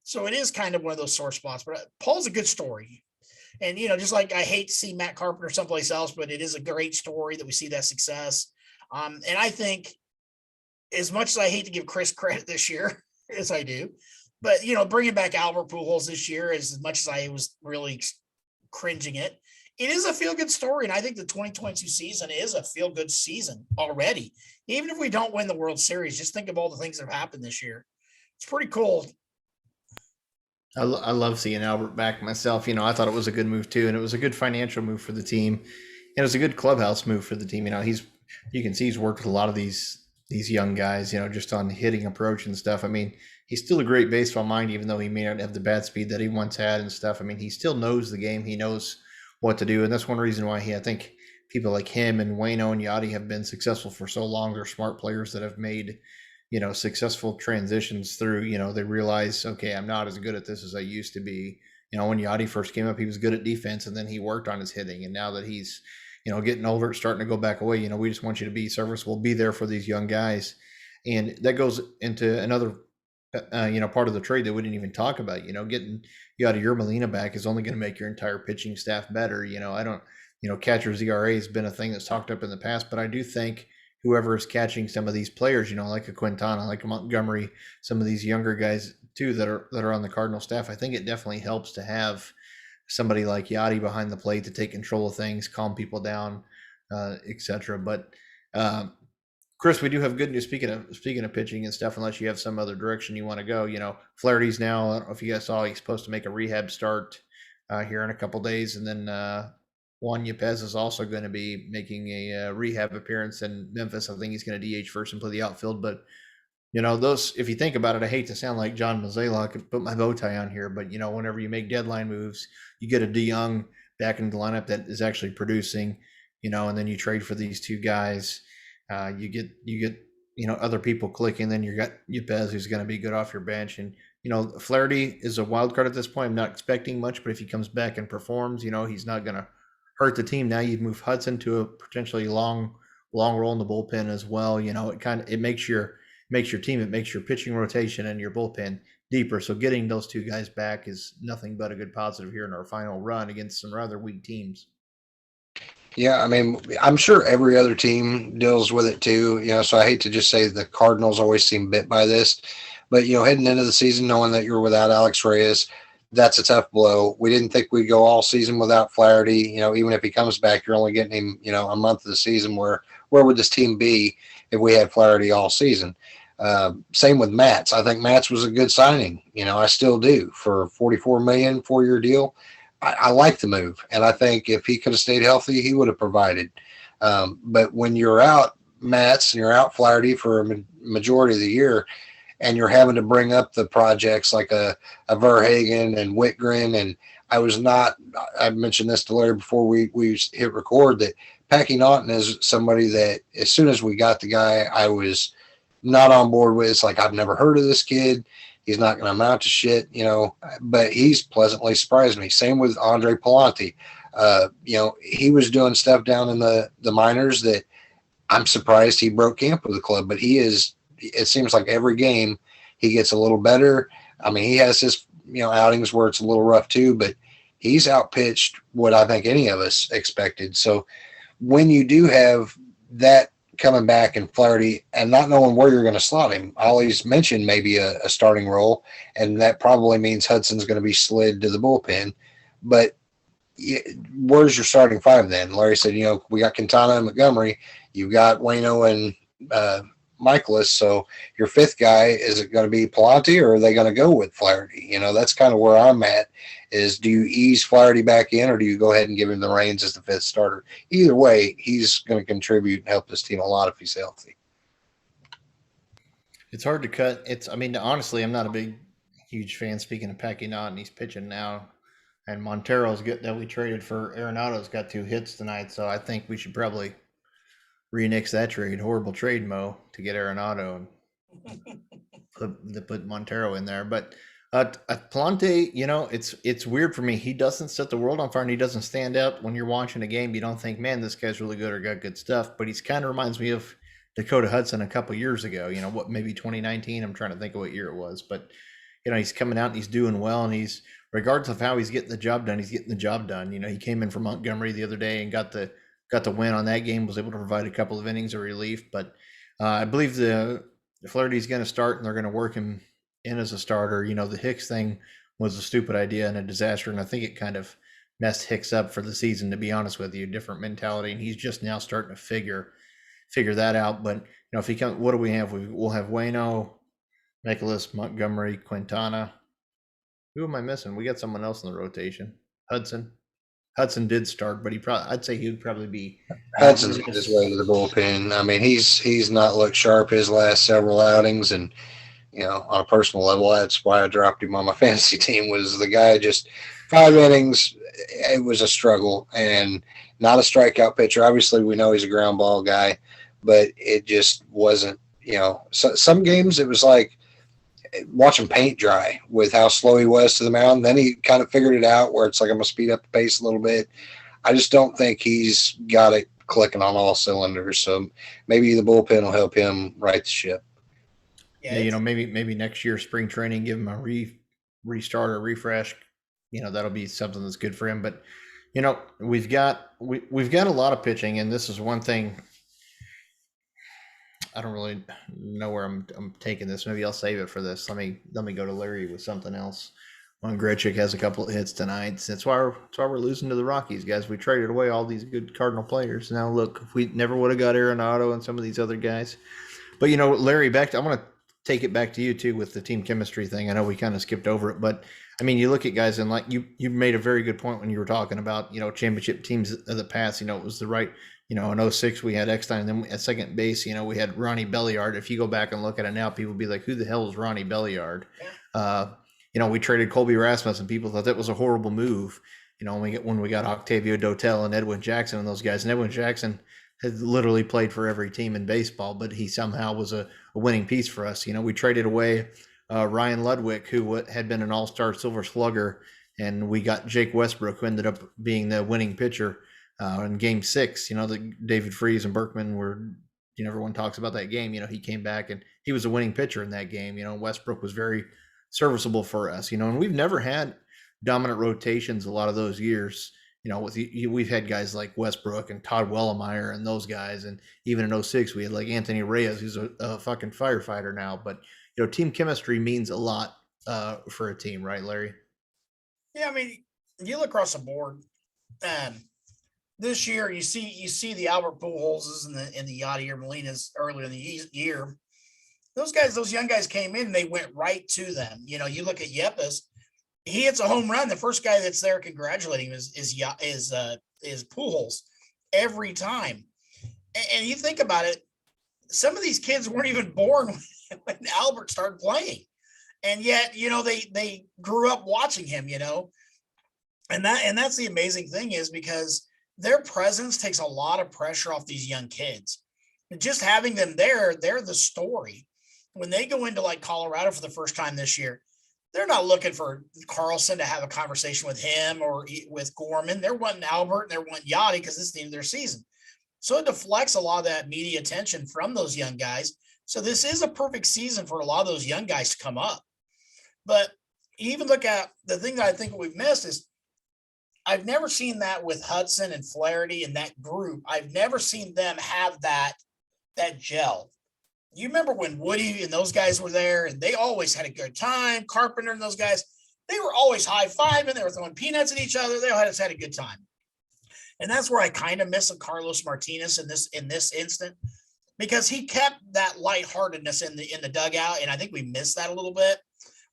So it is kind of one of those sore spots. But Paul's a good story. And, just like I hate to see Matt Carpenter someplace else, but it is a great story that we see that success. And I think, as much as I hate to give Chris credit this year, as I do, but, bringing back Albert Pujols this year, as much as I was really cringing it is a feel-good story. And I think the 2022 season is a feel-good season already. Even if we don't win the World Series, just think of all the things that have happened this year. It's pretty cool. I love seeing Albert back myself. I thought it was a good move too, and it was a good financial move for the team. And it was a good clubhouse move for the team. You can see he's worked with a lot of these young guys, just on hitting approach and stuff. I mean, he's still a great baseball mind, even though he may not have the bat speed that he once had and stuff. I mean, he still knows the game. He knows what to do. And that's one reason why I think people like him and Waino and Yachty have been successful for so long. They're smart players that have made, successful transitions through. They realize, okay, I'm not as good at this as I used to be. When Yachty first came up, he was good at defense, and then he worked on his hitting. And now that he's, getting older, it's starting to go back away. We just want you to be serviceable, be there for these young guys. And that goes into another, part of the trade that we didn't even talk about. Getting Yadier Molina back is only going to make your entire pitching staff better. Catcher's ERA has been a thing that's talked up in the past, but I do think whoever is catching some of these players, like a Quintana, like a Montgomery, some of these younger guys too that are on the Cardinal staff, I think it definitely helps to have somebody like Yachty behind the plate to take control of things, calm people down, etc. But Chris, we do have good news. Speaking of pitching and stuff, unless you have some other direction you want to go, Flaherty's now, I don't know if you guys saw, he's supposed to make a rehab start here in a couple days, and then Juan Yepez is also going to be making a rehab appearance in Memphis. I think he's going to DH first and play the outfield. But those, if you think about it, I hate to sound like John Mazzella, I could put my bow tie on here, but whenever you make deadline moves, you get a DeYoung back into the lineup that is actually producing, and then you trade for these two guys. You get other people clicking. Then you got Yepez, who's going to be good off your bench, and Flaherty is a wild card at this point. I'm not expecting much, but if he comes back and performs, he's not going to hurt the team. Now you'd move Hudson to a potentially long role in the bullpen as well. It makes your team, it makes your pitching rotation and your bullpen deeper. So getting those two guys back is nothing but a good positive here in our final run against some rather weak teams. Yeah, I mean, I'm sure every other team deals with it too. So I hate to just say the Cardinals always seem bit by this, but heading into the season, knowing that you're without Alex Reyes, that's a tough blow. We didn't think we'd go all season without Flaherty. Even if he comes back, you're only getting him, a month of the season. Where would this team be if we had Flaherty all season? Same with Matz. I think Matz was a good signing. I still do, for $44 million, 4-year deal. I like the move, and I think if he could have stayed healthy, he would have provided. But when you're out Matz and you're out Flaherty for a majority of the year, and you're having to bring up the projects like a Verhagen and Whitgren, and I mentioned this to Larry before we hit record, that Packy Naughton is somebody that as soon as we got the guy, I was not on board with. It's like, I've never heard of this kid. He's not going to amount to shit, but he's pleasantly surprised me. Same with Andre Palante. He was doing stuff down in the minors that I'm surprised he broke camp with the club, but he is. It seems like every game he gets a little better. I mean, he has his outings where it's a little rough too, but he's outpitched what I think any of us expected. So when you do have that coming back and Flaherty and not knowing where you're going to slot him, Ollie's mentioned maybe a starting role, and that probably means Hudson's going to be slid to the bullpen. But where's your starting five then? Larry said, we got Quintana and Montgomery. You've got Wayno and Michaelis. So your fifth guy, is it going to be Palante or are they going to go with Flaherty? That's kind of where I'm at is, do you ease Flaherty back in or do you go ahead and give him the reins as the fifth starter? Either way, he's going to contribute and help this team a lot if he's healthy. It's hard to cut. Honestly, I'm not a huge fan. Speaking of Pacquiao, and he's pitching now. And Montero's good that we traded for Arenado's got 2 hits tonight. So I think we should probably renix that trade. Horrible trade, Mo, to get Arenado and put Montero in there. But Palante, it's weird for me. He doesn't set the world on fire and he doesn't stand out when you're watching a game. You don't think, man, this guy's really good or got good stuff. But he's kind of reminds me of Dakota Hudson a couple years ago. Maybe 2019. I'm trying to think of what year it was. But, he's coming out and he's doing well. And he's, regardless of how he's getting the job done, he's getting the job done. He came in from Montgomery the other day and got the win on that game, was able to provide a couple of innings of relief. But I believe the Flaherty's going to start and they're going to work him in as a starter. The Hicks thing was a stupid idea and a disaster. And I think it kind of messed Hicks up for the season, to be honest with you. Different mentality. And he's just now starting to figure that out. But, if he comes, what do we have? We'll have Wayno, Michaelis, Montgomery, Quintana. Who am I missing? We got someone else in the rotation. Hudson. Hudson did start, but I'd say he would probably be. Hudson's on his way to the bullpen. I mean, he's not looked sharp his last several outings, and on a personal level, that's why I dropped him on my fantasy team. Was the guy just 5 innings? It was a struggle, and not a strikeout pitcher. Obviously, we know he's a ground ball guy, but it just wasn't. Some games it was like watching paint dry with how slow he was to the mound. Then he kind of figured it out where it's like, I'm going to speed up the pace a little bit. I just don't think he's got it clicking on all cylinders. So maybe the bullpen will help him right the ship. Yeah, maybe next year, spring training, give him a restart or refresh. That'll be something that's good for him. But, we've got a lot of pitching, and this is one thing. I don't really know where I'm taking this. Maybe I'll save it for this. Let me go to Larry with something else. When Grechik has a couple of hits tonight, that's why we're losing to the Rockies, guys. We traded away all these good Cardinal players. Now look, if we never would have got Arenado and some of these other guys. But Larry, I want to take it back to you too with the team chemistry thing. I know we kind of skipped over it, but you look at guys and like you made a very good point when you were talking about championship teams of the past. It was the right. In 06, we had Eckstein, and then at second base, we had Ronnie Belliard. If you go back and look at it now, people be like, who the hell is Ronnie Belliard? We traded Colby Rasmus, and people thought that was a horrible move. When we got Octavio Dotel and Edwin Jackson and those guys. And Edwin Jackson had literally played for every team in baseball, but he somehow was a winning piece for us. We traded away Ryan Ludwig, who had been an all-star Silver Slugger, and we got Jake Westbrook, who ended up being the winning pitcher. In Game 6, the David Freese and Berkman were, everyone talks about that game. He came back and he was a winning pitcher in that game. Westbrook was very serviceable for us. And we've never had dominant rotations a lot of those years. We've had guys like Westbrook and Todd Wellemeyer and those guys, and even in 06 we had like Anthony Reyes, who's a fucking firefighter now. But team chemistry means a lot for a team, right, Larry? Yeah, you look across the board. This year, you see the Albert Pujols and the Yadier Molinas earlier in the year. Those young guys came in and they went right to them. You look at Yepes, he hits a home run. The first guy that's there congratulating him is Pujols every time. And you think about it, some of these kids weren't even born when Albert started playing, and yet they grew up watching him. And that's the amazing thing is because their presence takes a lot of pressure off these young kids. And just having them there, they're the story. When they go into like Colorado for the first time this year, they're not looking for Carlson to have a conversation with him or with Gorman. They're wanting Albert and they're wanting Yachty because this is the end of their season. So it deflects a lot of that media attention from those young guys. So this is a perfect season for a lot of those young guys to come up. But even look at the thing that I think we've missed is I've never seen that with Hudson and Flaherty and that group. I've never seen them have that gel. You remember when Woody and those guys were there and they always had a good time. Carpenter and those guys, they were always high-fiving. They were throwing peanuts at each other. They all had a good time. And that's where I kind of miss a Carlos Martinez in this instant, because he kept that lightheartedness in the dugout. And I think we missed that a little bit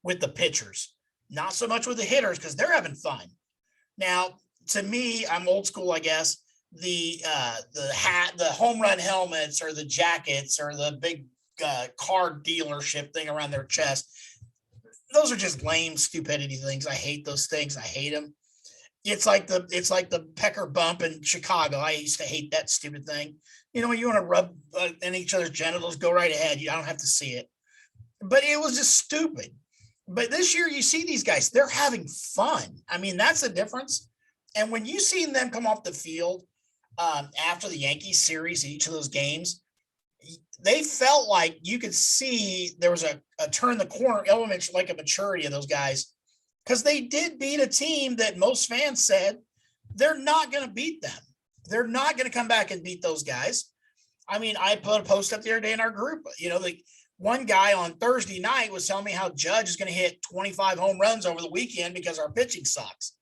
with the pitchers, not so much with the hitters, because they're having fun. Now, to me, I'm old school, I guess. The home run helmets or the jackets or the big car dealership thing around their chest, those are just lame stupidity things. I hate those things. I hate them. It's like the pecker bump in Chicago. I used to hate that stupid thing. You know, you want to rub in each other's genitals, go right ahead. I don't have to see it. But it was just stupid. But this year you see these guys, they're having fun. I mean, that's the difference. And when you see them come off the field after the Yankees series, each of those games, they felt like you could see there was a turn the corner element, like a maturity of those guys, because they did beat a team that most fans said they're not going to beat them. They're not going to come back and beat those guys. I mean, I put a post up the other day in our group. You know, one guy on Thursday night was telling me how Judge is going to hit 25 home runs over the weekend because our pitching sucks.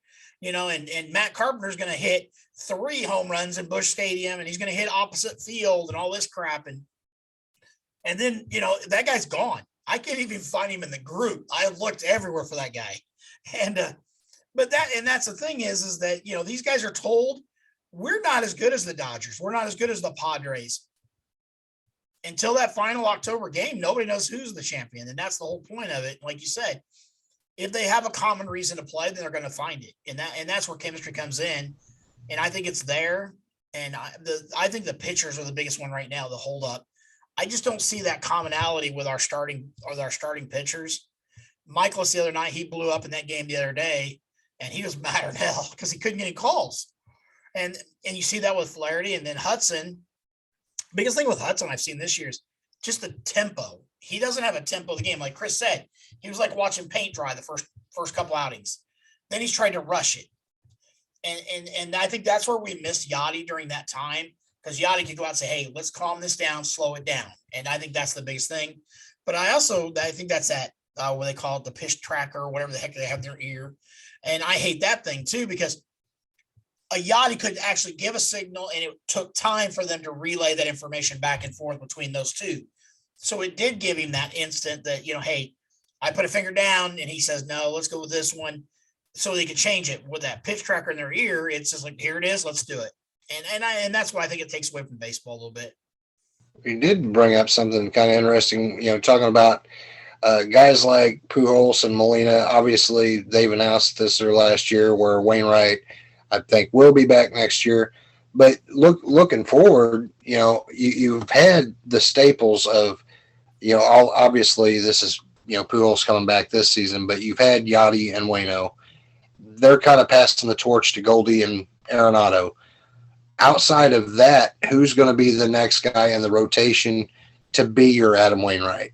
You know, and Matt Carpenter is going to hit 3 home runs in Busch Stadium, and he's going to hit opposite field and all this crap. And then, you know, that guy's gone. I can't even find him in the group. I looked everywhere for that guy. And but that's the thing is that, you know, these guys are told we're not as good as the Dodgers. We're not as good as the Padres. Until that final October game, nobody knows who's the champion. And that's the whole point of it. Like you said, if they have a common reason to play, then they're going to find it. And that's where chemistry comes in. And I think it's there. And I think the pitchers are the biggest one right now, the hold up. I just don't see that commonality with our starting pitchers. Michaelis the other night, he blew up in that game the other day, and he was mad as hell because he couldn't get any calls. And you see that with Flaherty, and then Hudson. Biggest thing with Hudson I've seen this year is just the tempo. He doesn't have a tempo of the game. Like Chris said, he was like watching paint dry the first couple outings. Then he's tried to rush it. And I think that's where we missed Yachty during that time, because Yachty could go out and say, hey, let's calm this down, slow it down. And I think that's the biggest thing. But I think that's that, what they call it, the pitch tracker or whatever the heck they have in their ear. And I hate that thing too, because a Yachty could actually give a signal, and it took time for them to relay that information back and forth between those two. So it did give him that instant that, you know, hey, I put a finger down, and he says, no, let's go with this one. So they could change it with that pitch tracker in their ear. It's just like, here it is, let's do it. And that's why I think it takes away from baseball a little bit. You did bring up something kind of interesting, you know, talking about guys like Pujols and Molina. Obviously, they've announced this their last year, where Wainwright, I think, will be back next year. But looking forward, you know, you've had the staples of, you know, obviously this is, you know, Pujols coming back this season, but you've had Yachty and Waino. They're kind of passing the torch to Goldie and Arenado. Outside of that, who's going to be the next guy in the rotation to be your Adam Wainwright,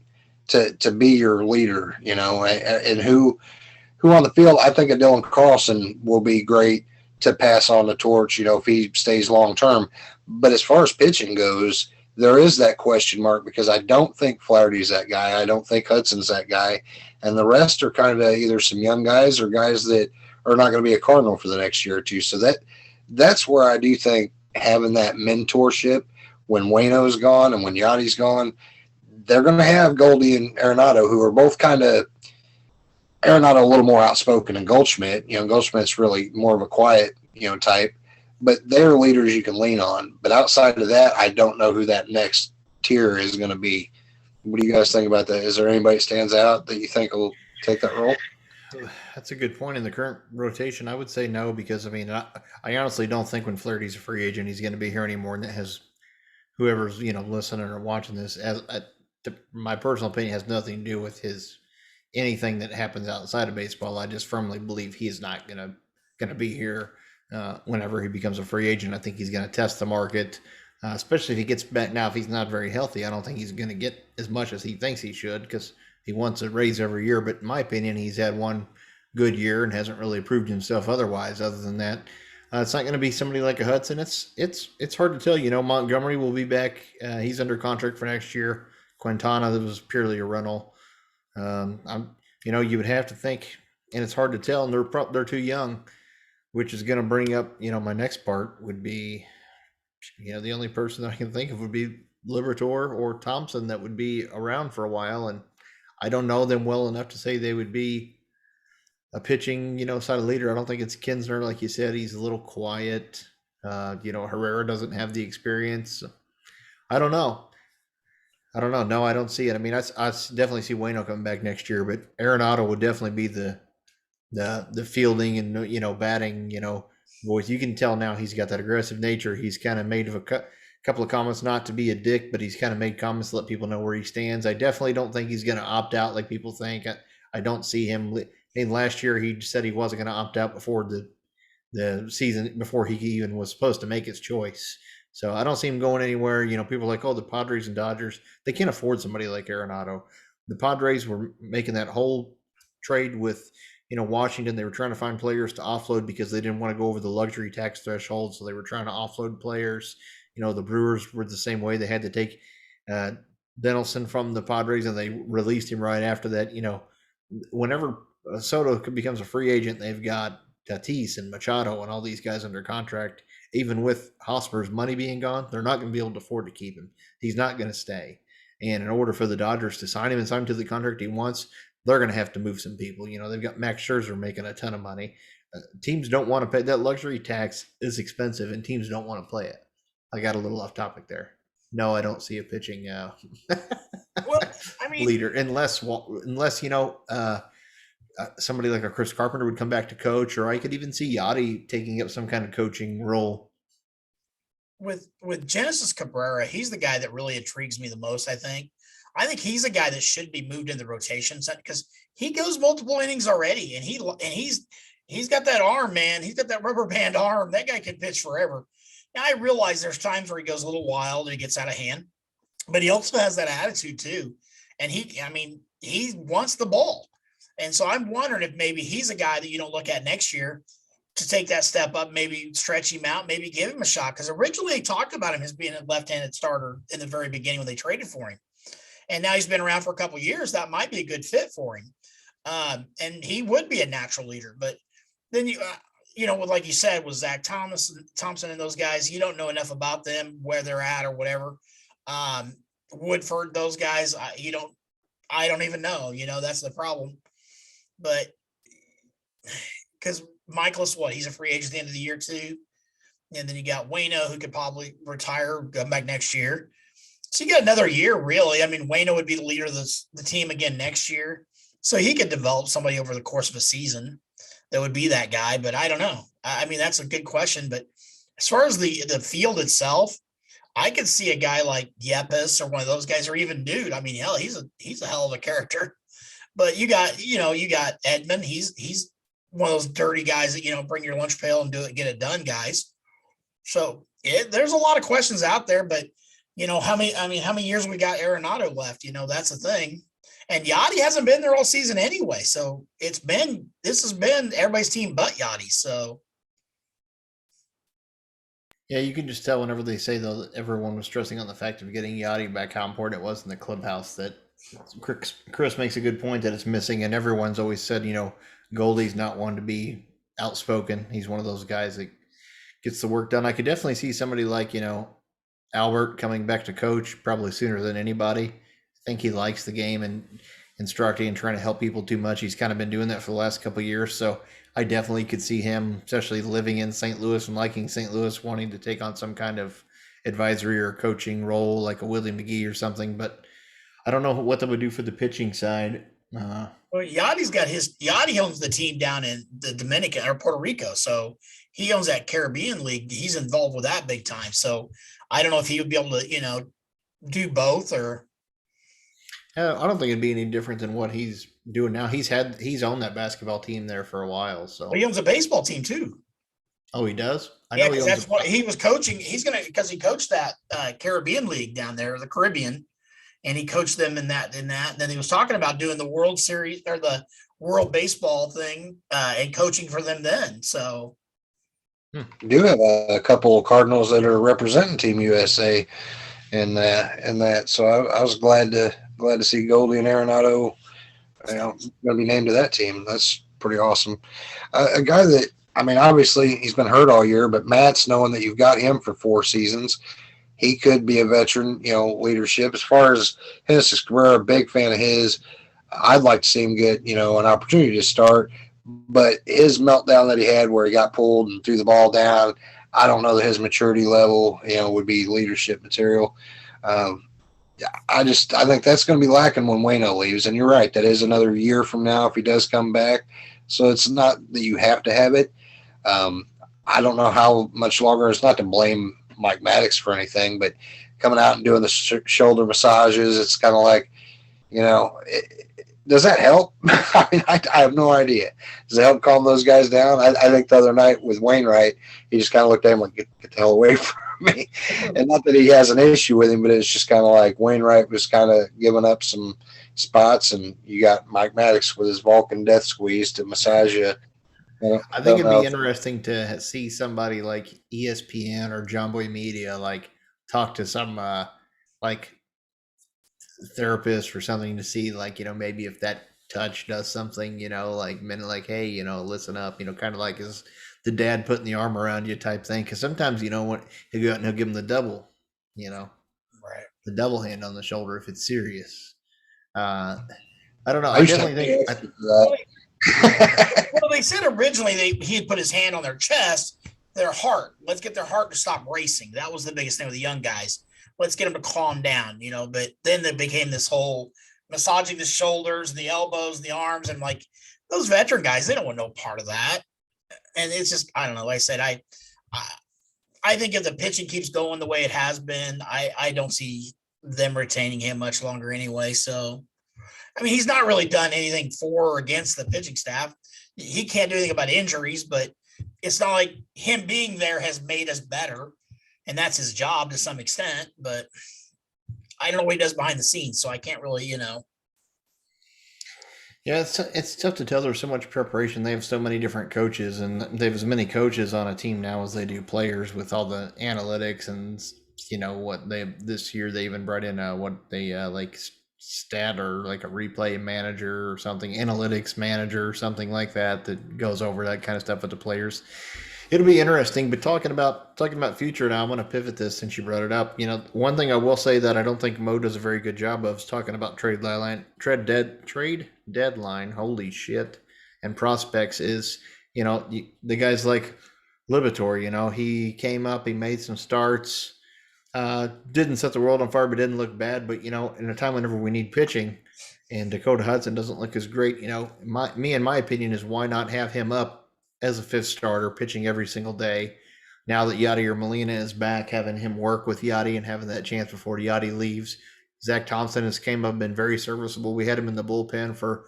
to be your leader, you know, and who on the field? I think a Dylan Carlson will be great to pass on the torch, you know, if he stays long term. But as far as pitching goes, there is that question mark, because I don't think Flaherty's that guy. I don't think Hudson's that guy. And the rest are kind of either some young guys or guys that are not going to be a Cardinal for the next year or two. So that's where I do think having that mentorship when Waino's gone and when Yachty's gone, they're going to have Goldie and Arenado, who are both kind of, Arenado a little more outspoken than Goldschmidt. You know, Goldschmidt's really more of a quiet, you know, type. But they're leaders you can lean on. But outside of that, I don't know who that next tier is going to be. What do you guys think about that? Is there anybody that stands out that you think will take that role? That's a good point. In the current rotation, I would say no, because, I mean, I honestly don't think when Flaherty's a free agent, he's going to be here anymore. And that has whoever's, you know, listening or watching this, my personal opinion, has nothing to do with anything that happens outside of baseball. I just firmly believe he's not going to be here whenever he becomes a free agent. I think he's going to test the market, especially if he gets back now. If he's not very healthy, I don't think he's going to get as much as he thinks he should because he wants a raise every year. But in my opinion, he's had one good year and hasn't really proved himself otherwise. Other than that, it's not going to be somebody like a Hudson. It's hard to tell. Montgomery will be back. He's under contract for next year. Quintana, that was purely a rental. You would have to think, and it's hard to tell. And they're too young, which is going to bring up. My next part would be, the only person that I can think of would be Liberatore or Thompson that would be around for a while, and I don't know them well enough to say they would be a pitching, side of leader. I don't think it's Kinsner, like you said. He's a little quiet. Herrera doesn't have the experience. I don't know. No, I don't see it. I mean, I definitely see Waino coming back next year, but Arenado would definitely be the fielding and batting voice. You can tell now he's got that aggressive nature. He's kind of made of a couple of comments, not to be a dick, but he's kind of made comments to let people know where he stands. I definitely don't think he's going to opt out like people think. I don't see him. Last year he said he wasn't going to opt out before the season, before he even was supposed to make his choice. So I don't see him going anywhere. People are like, oh, the Padres and Dodgers, they can't afford somebody like Arenado. The Padres were making that whole trade with Washington. They were trying to find players to offload because they didn't want to go over the luxury tax threshold. So they were trying to offload players. The Brewers were the same way. They had to take Denelson from the Padres and they released him right after that. Whenever Soto becomes a free agent, they've got Tatis and Machado and all these guys under contract. Even with Hosmer's money being gone, they're not going to be able to afford to keep him. He's not going to stay. And in order for the Dodgers to sign him and sign him to the contract he wants, they're going to have to move some people. They've got Max Scherzer making a ton of money. Teams don't want to pay that luxury tax is expensive, and teams don't want to play it. I got a little off topic there. No, I don't see a pitching leader unless somebody like a Chris Carpenter would come back to coach, or I could even see Yachty taking up some kind of coaching role. With Genesis Cabrera, he's the guy that really intrigues me the most. I think he's a guy that should be moved in the rotation set because he goes multiple innings already, and he's got that arm, man. He's got that rubber band arm. That guy can pitch forever. Now I realize there's times where he goes a little wild and he gets out of hand, but he also has that attitude too. And he wants the ball. And so I'm wondering if maybe he's a guy that you don't look at next year to take that step up, maybe stretch him out, maybe give him a shot. Because originally they talked about him as being a left-handed starter in the very beginning when they traded for him. And now he's been around for a couple of years. That might be a good fit for him. And he would be a natural leader. But then, like you said, with Zach Thompson and those guys, you don't know enough about them, where they're at or whatever. Woodford, those guys, I don't even know. That's the problem. But because Michaelis, he's a free agent at the end of the year too. And then you got Waino, who could probably retire, come back next year. So you got another year, really. Waino would be the leader of the team again next year. So he could develop somebody over the course of a season that would be that guy. But I don't know. That's a good question. But as far as the field itself, I could see a guy like Yepes or one of those guys, or even Dude. Hell, he's a hell of a character. But you got Edmund. He's one of those dirty guys that, bring your lunch pail and get it done guys. So there's a lot of questions out there, but how many years we got Arenado left? That's the thing. And Yachty hasn't been there all season anyway. So this has been everybody's team but Yachty. So. Yeah, you can just tell whenever they say, though, that everyone was stressing on the fact of getting Yachty back, how important it was in the clubhouse. That Chris makes a good point that it's missing, and everyone's always said, Goldie's not one to be outspoken. He's one of those guys that gets the work done. I could definitely see somebody like, Albert coming back to coach probably sooner than anybody. I think he likes the game and instructing and trying to help people too much. He's kind of been doing that for the last couple of years. So I definitely could see him, especially living in St. Louis and liking St. Louis, wanting to take on some kind of advisory or coaching role like a Willie McGee or something. But I don't know what that would do for the pitching side. Well, Yachty owns the team down in the Dominican or Puerto Rico. So he owns that Caribbean league. He's involved with that big time. So I don't know if he would be able to, do both or. I don't think it'd be any different than what he's doing now. He's owned that basketball team there for a while. So he owns a baseball team too. Oh, he does. I Yeah, know he because owns that's what he was coaching. Because he coached that Caribbean league down there, the Caribbean, and he coached them in that. And then he was talking about doing the World Series or the World Baseball thing and coaching for them then. So You do have a couple of Cardinals that are representing Team USA in that. So I was glad to see Goldie and Arenado, going to be named to that team. That's pretty awesome. A guy that, I mean, obviously he's been hurt all year, but Matt's, knowing that you've got him for 4 seasons, he could be a veteran, leadership. As far as Hennessy Cabrera, big fan of his. I'd like to see him get, an opportunity to start. But his meltdown that he had where he got pulled and threw the ball down, I don't know that his maturity level, would be leadership material. Um, I think that's going to be lacking when Wayno leaves. And you're right, that is another year from now if he does come back. So it's not that you have to have it. I don't know how much longer. It's not to blame Mike Maddox for anything, but coming out and doing the shoulder massages, it's kind of like, does that help? I mean, I have no idea. Does it help calm those guys down? I think the other night with Wainwright, he just kind of looked at him like, get the hell away from me. And not that he has an issue with him, but it's just kind of like Wainwright was kind of giving up some spots, and you got Mike Maddox with his Vulcan death squeeze to massage you. I think it'd be interesting to see somebody like ESPN or John Boy Media talk to some like therapist or something to see maybe if that touch does something, hey, listen up, kind of like is the dad putting the arm around you type thing. Because sometimes what he'll go out and he'll give him the double, right, the double hand on the shoulder if it's serious. I don't know. I definitely think. Well, they said originally he had put his hand on their chest, their heart. Let's get their heart to stop racing. That was the biggest thing with the young guys. Let's get them to calm down, But then it became this whole massaging the shoulders, the elbows, the arms, and those veteran guys, they don't want no part of that. And it's just, I don't know. Like I said, I think if the pitching keeps going the way it has been, I don't see them retaining him much longer anyway. So, I mean, he's not really done anything for or against the pitching staff. He can't do anything about injuries, but it's not like him being there has made us better. And that's his job to some extent, but I don't know what he does behind the scenes. So I can't really, Yeah, it's tough to tell. There's so much preparation. They have so many different coaches, and they have as many coaches on a team now as they do players with all the analytics and, what this year they even brought in what they stat or like a replay manager or something, analytics manager or something like that goes over that kind of stuff with the players. It'll be interesting. But talking about future now, I'm going to pivot this since you brought it up. One thing I will say that I don't think Mo does a very good job of is talking about trade deadline. Holy shit! And prospects is the guys like Libator. He came up, he made some starts. Didn't set the world on fire, but didn't look bad. But in a time whenever we need pitching, and Dakota Hudson doesn't look as great, my opinion is why not have him up as a fifth starter, pitching every single day. Now that Yadier Molina is back, having him work with Yadi and having that chance before Yadi leaves. Zach Thompson has came up, been very serviceable. We had him in the bullpen for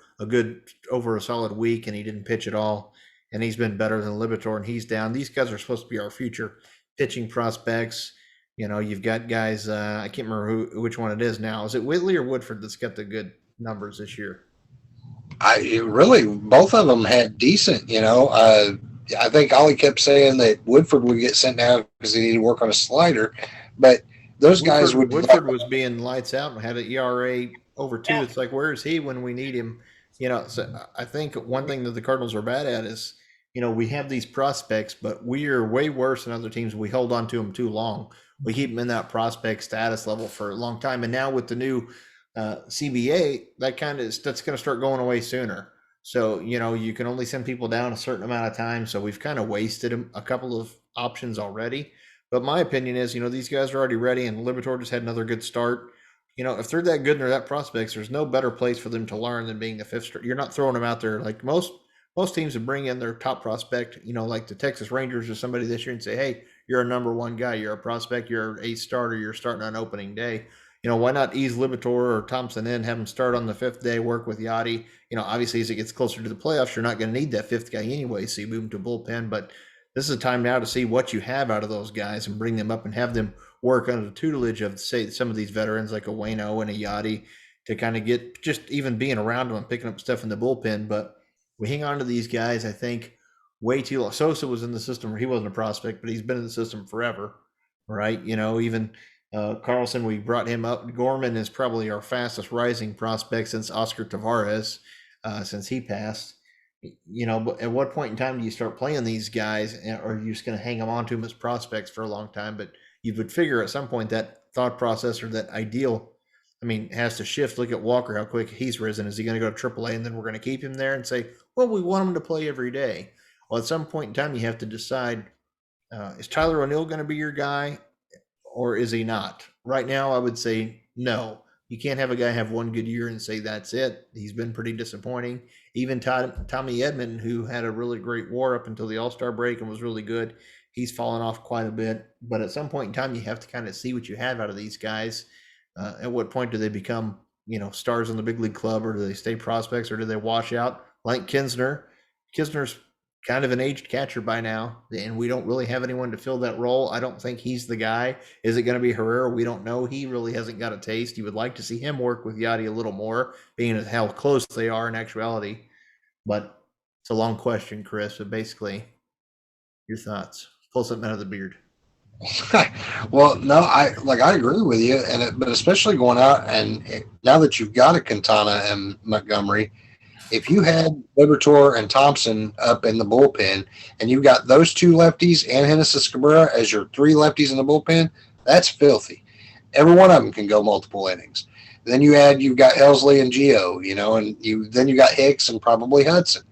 over a solid week, and he didn't pitch at all. And he's been better than Libator, and he's down. These guys are supposed to be our future pitching prospects. You've got guys, I can't remember which one it is now. Is it Whitley or Woodford that's got the good numbers this year? Both of them had decent, I think Ollie kept saying that Woodford would get sent down because he needed to work on a slider, but those guys would. Woodford was being lights out and had an ERA over 2. Yeah. It's like, where is he when we need him? So I think one thing that the Cardinals are bad at is, we have these prospects, but we are way worse than other teams. We hold on to them too long. We keep them in that prospect status level for a long time. And now with the new CBA, that's going to start going away sooner. So, you can only send people down a certain amount of time. So we've kind of wasted a couple of options already. But my opinion is, these guys are already ready, and Libator just had another good start. If they're that good and they're that prospects, there's no better place for them to learn than being the fifth starter. You're not throwing them out there like most teams would bring in their top prospect, like the Texas Rangers or somebody this year and say, hey, you're a number one guy. You're a prospect. You're an eighth starter. You're starting on opening day. Why not ease Libator or Thompson in, have him start on the fifth day, work with Yadi? Obviously, as it gets closer to the playoffs, you're not going to need that fifth guy anyway, so you move him to bullpen. But this is a time now to see what you have out of those guys and bring them up and have them work under the tutelage of, say, some of these veterans like a Wayno and a Yachty to kind of get just even being around them and picking up stuff in the bullpen. But we hang on to these guys, I think, way too long. Sosa was in the system, he wasn't a prospect, but he's been in the system forever, right? Even Carlson, we brought him up. Gorman is probably our fastest rising prospect since Oscar Tavares, since he passed. But at what point in time do you start playing these guys, or are you just going to hang them on to them as prospects for a long time? But you would figure at some point that thought process or that ideal, has to shift. Look at Walker, how quick he's risen. Is he going to go to AAA and then we're going to keep him there and say, well, we want him to play every day? Well, at some point in time, you have to decide, is Tyler O'Neill going to be your guy or is he not? Right now, I would say no. You can't have a guy have one good year and say that's it. He's been pretty disappointing. Even Tommy Edman, who had a really great WAR up until the All-Star break and was really good, he's fallen off quite a bit. But at some point in time, you have to kind of see what you have out of these guys. At what point do they become, stars in the big league club, or do they stay prospects, or do they wash out like Kisner? Kisner's kind of an aged catcher by now, and we don't really have anyone to fill that role. I don't think he's the guy. Is it going to be Herrera? We don't know. He really hasn't got a taste. You would like to see him work with Yachty a little more, being as how close they are in actuality. But it's a long question, Chris. But basically, your thoughts. Pull something out of the beard. Well, no, I agree with you, but especially going out and now that you've got a Quintana and Montgomery, if you had Liberatore and Thompson up in the bullpen and you've got those two lefties and Genesis Cabrera as your three lefties in the bullpen, that's filthy. Every one of them can go multiple innings. Then you've got Helsley and Gio, and you got Hicks and probably Hudson.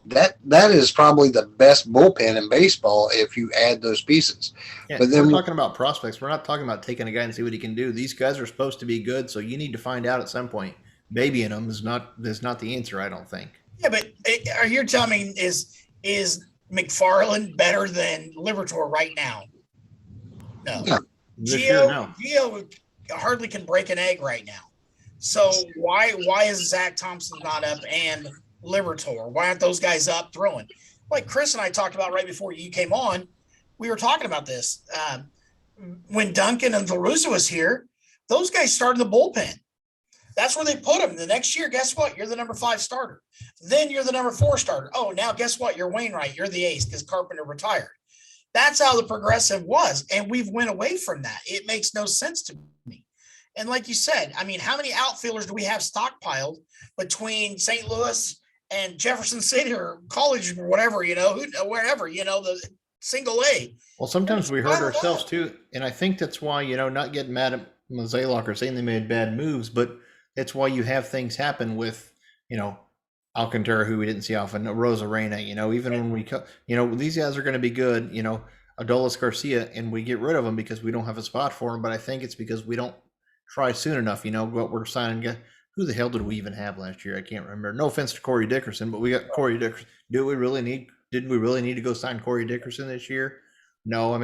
That is probably the best bullpen in baseball if you add those pieces. Yeah, but then we're talking about prospects. We're not talking about taking a guy and see what he can do. These guys are supposed to be good, so you need to find out at some point. Babying them is not the answer, I don't think. Yeah, but are you telling me is McFarland better than Liberatore right now? No. Yeah. Gio hardly can break an egg right now. So why is Zach Thompson not up and Liberatore? Why aren't those guys up throwing? Like Chris and I talked about right before you came on, we were talking about this. When Duncan and La Russa was here, those guys started the bullpen. That's where they put him. The next year, guess what? You're the number 5 starter. Then you're the number 4 starter. Oh, now guess what? You're Wainwright. You're the ace because Carpenter retired. That's how the progressive was. And we've went away from that. It makes no sense to me. And like you said, how many outfielders do we have stockpiled between St. Louis and Jefferson City or college or whatever, wherever, the single A? Well, sometimes we hurt ourselves too. And I think that's why, not getting mad at Mozeliak or saying they made bad moves, but it's why you have things happen with, Alcantara, who we didn't see often, Rosa Reyna, even when we, these guys are going to be good, Adolis Garcia, and we get rid of them because we don't have a spot for them. But I think it's because we don't try soon enough, what we're signing. Who the hell did we even have last year? I can't remember. No offense to Corey Dickerson, but we got Corey Dickerson. Did we really need to go sign Corey Dickerson this year? No,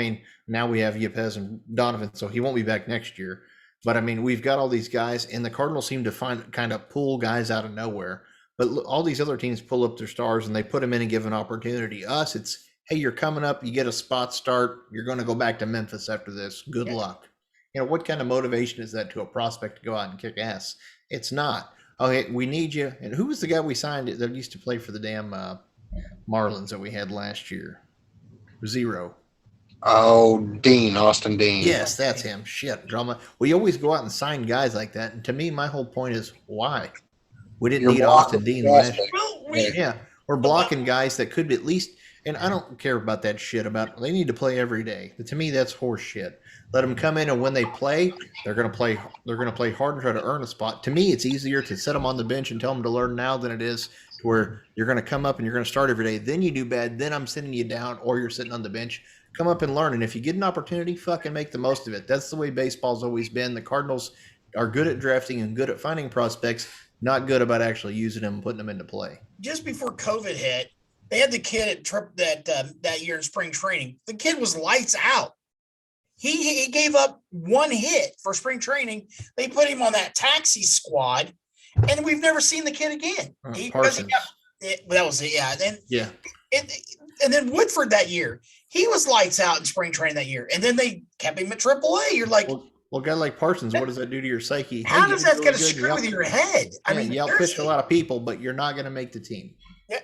now we have Yepez and Donovan, so he won't be back next year. But we've got all these guys, and the Cardinals seem to kind of pull guys out of nowhere. But all these other teams pull up their stars and they put them in and give an opportunity. Us, it's, hey, you're coming up, you get a spot start, you're going to go back to Memphis after this. Good luck. What kind of motivation is that to a prospect to go out and kick ass? It's not. Okay, we need you. And who was the guy we signed that used to play for the damn Marlins that we had last year? Zero. Oh, Austin Dean. Yes, that's him. Shit, drama. We always go out and sign guys like that. And to me, my whole point is why? We didn't need Austin Dean last year. Yeah, we're blocking guys that could be at least, and I don't care about that shit about, they need to play every day. But to me, that's horse shit. Let them come in, and when they play, they're going to play hard and try to earn a spot. To me, it's easier to set them on the bench and tell them to learn now than it is to where you're going to come up and you're going to start every day. Then you do bad, then I'm sending you down, or you're sitting on the bench. Come up and learn, and if you get an opportunity, fucking make the most of it. That's the way baseball's always been. The Cardinals are good at drafting and good at finding prospects, not good about actually using them and putting them into play. Just before COVID hit, they had the kid at that year in spring training. The kid was lights out. He gave up one hit for spring training. They put him on that taxi squad, and we've never seen the kid again. Parsons. That was it. Yeah. Then And then Woodford that year, he was lights out in spring training that year. And then they kept him at AAA. You're like, well, a guy like Parsons, what does that do to your psyche? how does that really get a screw with your head? I mean, you outpitched a lot of people, but you're not going to make the team.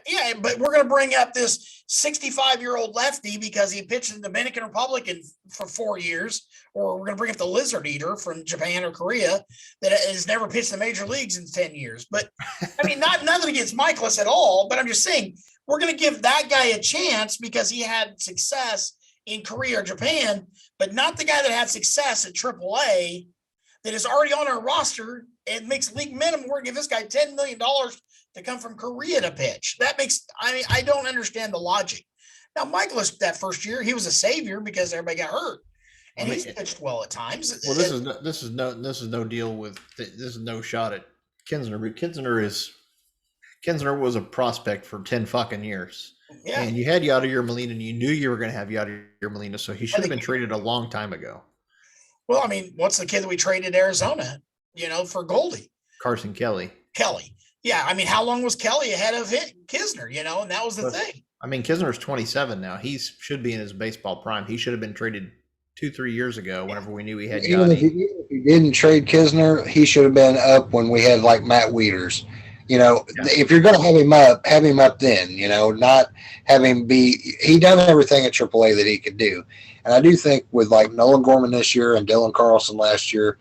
Yeah, but we're going to bring up this 65-year-old lefty because he pitched in the Dominican Republic for 4 years, or we're going to bring up the lizard eater from Japan or Korea that has never pitched in the major leagues in 10 years. But I mean, nothing against Michaelis at all, but I'm just saying we're going to give that guy a chance because he had success in Korea or Japan, but not the guy that had success at AAA that is already on our roster and makes league minimum. We're going to give this guy $10 million to come from Korea to pitch. That makes, I don't understand the logic. Now, Michaelis, that first year, he was a savior because everybody got hurt, and he's pitched well at times. Well, this is no deal with, this is no shot at Kinsner. Kinsner was a prospect for 10 fucking years. Yeah. And you had Yadier Molina, and you knew you were going to have Yadier Molina, so he should have been traded a long time ago. Well, I mean, what's the kid that we traded Arizona, for Goldie? Carson Kelly. Yeah, I mean, how long was Kelly ahead of Kisner, and that was the thing. I mean, Kisner's 27 now. He should be in his baseball prime. He should have been traded 2-3 years ago whenever we knew he had Even if he didn't trade Kisner, he should have been up when we had, like, Matt Wieters. If you're going to have him up then, not have him be – he done everything at AAA that he could do. And I do think with, like, Nolan Gorman this year and Dylan Carlson last year,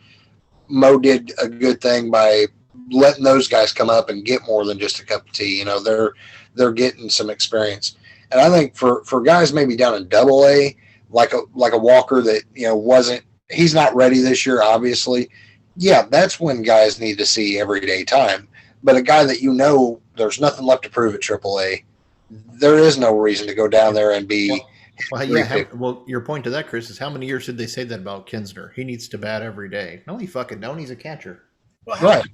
Mo did a good thing by – letting those guys come up and get more than just a cup of tea. They're getting some experience. And I think for guys maybe down in AA, like a Walker that, he's not ready this year, obviously. Yeah, that's when guys need to see everyday time. But a guy that there's nothing left to prove at AAA, there is no reason to go down there and be your point to that, Chris, is how many years did they say that about Kinsner? He needs to bat every day. No, he fucking don't. He's a catcher. Well, right.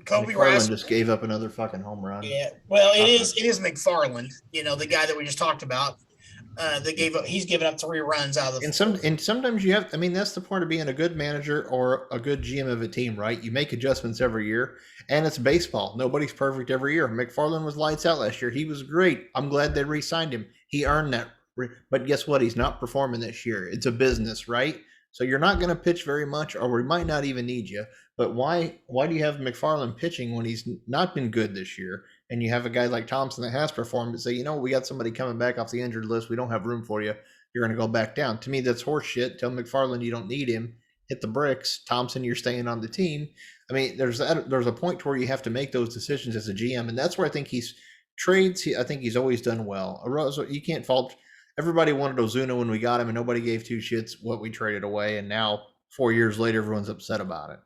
Kobe McFarland just gave up another fucking home run. Yeah, well, it is McFarland, the guy that we just talked about. He's given up 3 runs out of the. And sometimes you have. I mean, that's the point of being a good manager or a good GM of a team, right? You make adjustments every year, and it's baseball. Nobody's perfect every year. McFarland was lights out last year. He was great. I'm glad they re-signed him. He earned that. But guess what? He's not performing this year. It's a business, right? So you're not going to pitch very much, or we might not even need you. But why do you have McFarland pitching when he's not been good this year? And you have a guy like Thompson that has performed and say, we got somebody coming back off the injured list. We don't have room for you. You're going to go back down. To me, that's horse shit. Tell McFarland you don't need him. Hit the bricks. Thompson, you're staying on the team. I mean, there's a point where you have to make those decisions as a GM. And that's where I think I think he's always done well. You can't fault. Everybody wanted Ozuna when we got him, and nobody gave 2 shits what we traded away. And now 4 years later, everyone's upset about it.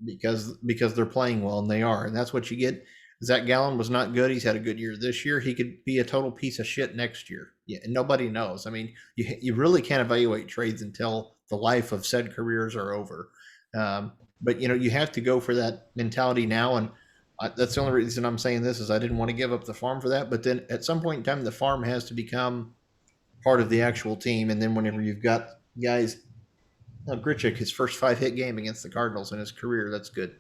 Because they're playing well, and they are, and that's what you get. Zach Gallen was not good. He's had a good year this year. He could be a total piece of shit next year. Yeah, and nobody knows. I mean, you really can't evaluate trades until the life of said careers are over. But you have to go for that mentality now, and that's the only reason I'm saying this is I didn't want to give up the farm for that. But then at some point in time, the farm has to become part of the actual team, and then whenever you've got guys. Now, Grichuk, his first 5-hit game against the Cardinals in his career, that's good.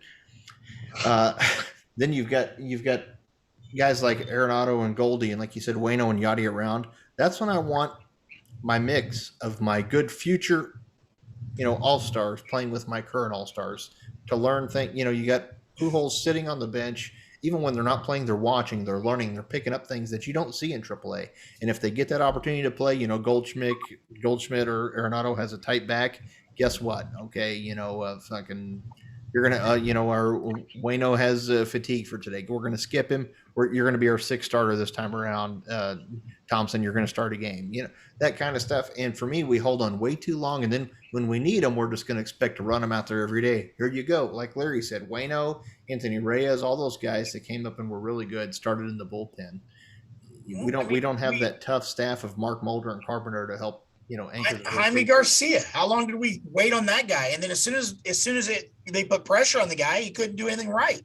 Then you've got guys like Arenado and Goldie, and like you said, Waino and Yachty around. That's when I want my mix of my good future, all-stars playing with my current all-stars to learn things. You got Pujols sitting on the bench. Even when they're not playing, they're watching, they're learning, they're picking up things that you don't see in AAA. And if they get that opportunity to play, Goldschmidt or Arenado has a tight back. Guess what? Okay, you're gonna, our Waino has fatigue for today. We're gonna skip him. You're gonna be our 6th starter this time around. Thompson, you're gonna start a game. That kind of stuff. And for me, we hold on way too long, and then when we need them, we're just gonna expect to run them out there every day. Here you go, like Larry said, Waino, Anthony Reyes, all those guys that came up and were really good started in the bullpen. We don't have that tough staff of Mark Mulder and Carpenter to help. Jaime Garcia. How long did we wait on that guy? And then as soon as they put pressure on the guy, he couldn't do anything right.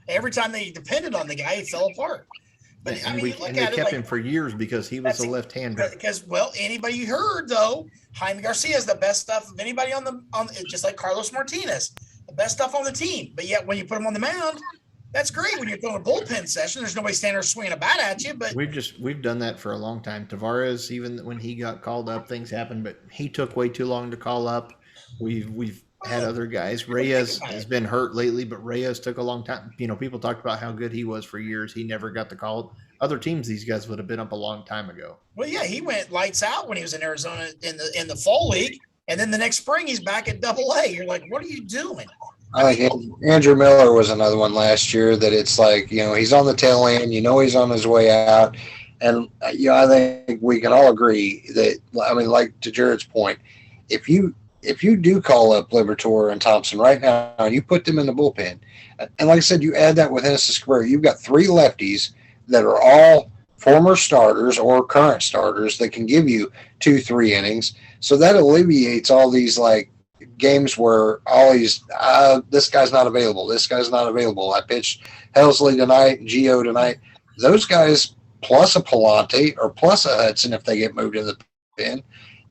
Every time they depended on the guy, he fell apart. But they kept him for years because he was a left-hander. Because anybody you heard though, Jaime Garcia has the best stuff of anybody on just like Carlos Martinez, the best stuff on the team. But yet when you put him on the mound, That's great when you're throwing a bullpen session. There's nobody standing there swinging a bat at you, but We've done that for a long time. Tavares, even when he got called up, things happened, but he took way too long to call up. We've had well, other guys. think Reyes about has it. been hurt lately, but Reyes took a long time. People talked about how good he was for years. He never got the call. Other teams, these guys would have been up a long time ago. Well, yeah, he went lights out when he was in Arizona in the fall league, and then the next spring he's back at Double A. You're like, what are you doing? I think Andrew Miller was another one last year that it's like, he's on the tail end, he's on his way out. And, I think we can all agree that, I mean, like to Jarrad's point, if you do call up Liberatore and Thompson right now and you put them in the bullpen, and like I said, you add that with Ennis Cabrera, you've got three lefties that are all former starters or current starters that can give you 2-3 innings. So that alleviates all these like games where all these this guy's not available. This guy's not available. I pitched Helsley tonight, Gio tonight. Those guys plus a Palante or plus a Hudson if they get moved in the pen.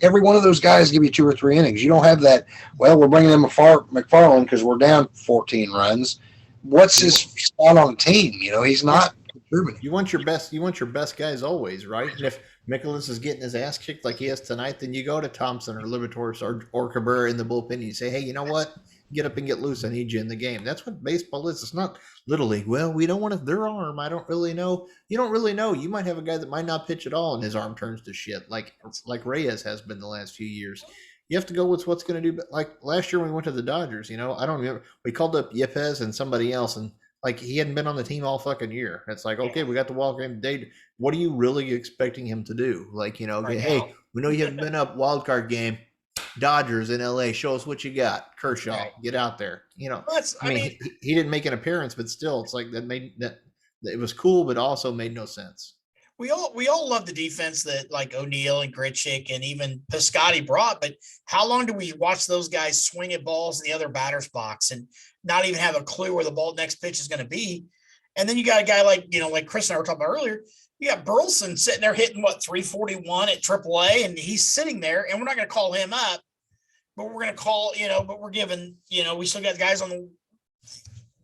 Every one of those guys give you 2 or 3 innings. You don't have that. Well, we're bringing in McFarland because we're down 14 runs. What's his spot on the team? He's not contributing. You want your best. You want your best guys always, right? And if Mikolas is getting his ass kicked like he has tonight, then you go to Thompson or Liberatore or Cabrera in the bullpen. And you say, hey, you know what? Get up and get loose. I need you in the game. That's what baseball is. It's not little league. Well, we don't want to. Their arm. I don't really know. You don't really know. You might have a guy that might not pitch at all, and his arm turns to shit, like Reyes has been the last few years. You have to go with what's going to do. Like last year when we went to the Dodgers, I don't remember. We called up Yepes and somebody else, and like he hadn't been on the team all fucking year. It's like, okay, we got the walk game today. What are you really expecting him to do? Like, Right hey, now. we know you haven't been up wild card game. Dodgers in LA, show us what you got. Kershaw, Right. get out there. I mean, He didn't make an appearance, but still, it's like that it was cool, but also made no sense. we all love the defense that like O'Neill and Gritchick and even Piscotty brought, but how long do we watch those guys swing at balls in the other batter's box and not even have a clue where the next pitch is going to be? And then you got a guy like like Chris and I were talking about earlier. You got Burleson sitting there hitting 341 at AAA, and he's sitting there, and we're not going to call him up, but we're going to call but we're giving we still got guys on the.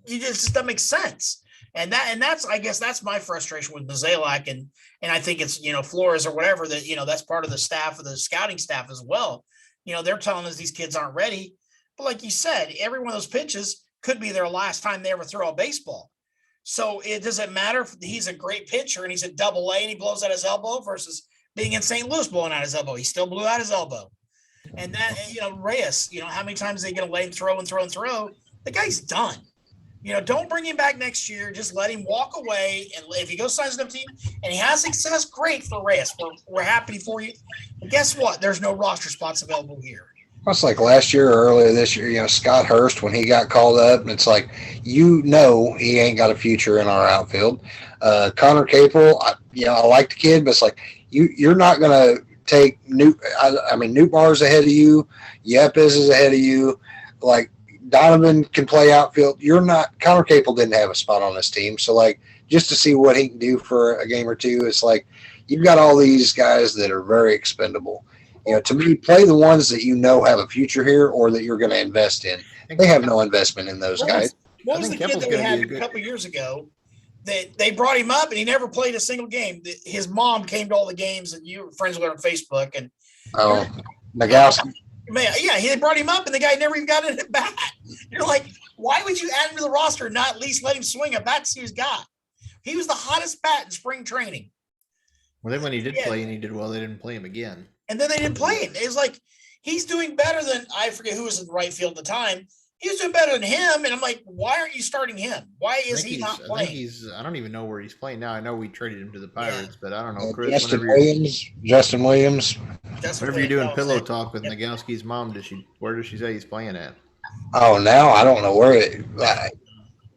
You just doesn't make sense. And that's I guess that's my frustration with Mozeliak and I think it's Flores or whatever that that's part of the staff of the scouting staff as well. They're telling us these kids aren't ready, but like you said, every one of those pitches could be their last time they ever throw a baseball. So it doesn't matter if he's a great pitcher and he's at Double A and he blows out his elbow versus being in St. Louis blowing out his elbow. He still blew out his elbow. And that Reyes, how many times are they going to let him throw and throw and throw? The guy's done. Don't bring him back next year. Just let him walk away. And if he goes signs another team and he has success, great for Reyes. We're happy for you. But guess what? There's no roster spots available here. It's like last year or earlier this year, Scott Hurst, when he got called up, and it's like, he ain't got a future in our outfield. Connor Capel, I like the kid, but it's like, you're not going to take Newt Barr's ahead of you. Yepes is ahead of you. Like, Donovan can play outfield. Connor Capel didn't have a spot on this team. So, like, just to see what he can do for a game or two, it's like, you've got all these guys that are very expendable. To me, play the ones that have a future here or that you're going to invest in. They have no investment in those guys. What was the kid that we had a couple years ago that they brought him up and he never played a single game? His mom came to all the games and you were friends with her on Facebook. And Nagowski. Man, yeah, they brought him up and the guy never even got in at bat. You're like, why would you add him to the roster and not at least let him swing a bat to see who's got? He was the hottest bat in spring training. Well, then when he did play and he did well, they didn't play him again. And then they didn't play him. It was like, he's doing better than, I forget who was in the right field at the time. He was doing better than him. And I'm like, why aren't you starting him? Why is he not playing? I don't even know where he's playing now. I know we traded him to the Pirates, but I don't know. Chris, Justin Williams. Whenever you're doing pillow talk with Nagowski's mom, where does she say he's playing at? Oh, now I don't know where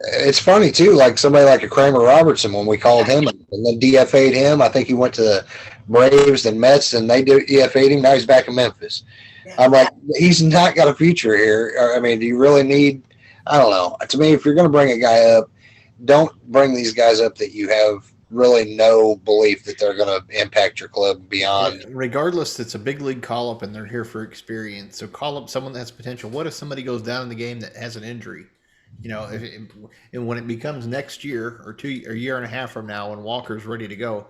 it's funny too. Like somebody like a Kramer Robertson, when we called him and then DFA'd him, I think he went to the Braves and Mets and they DFA'd him. Now he's back in Memphis. Yeah. I'm like, he's not got a future here. I mean, do you really need? I don't know. To me, if you're going to bring a guy up, don't bring these guys up that you have really no belief that they're going to impact your club beyond. Regardless, it's a big league call-up and they're here for experience. So call up someone that has potential. What if somebody goes down in the game that has an injury? And when it becomes next year or a year and a half from now, when Walker's ready to go,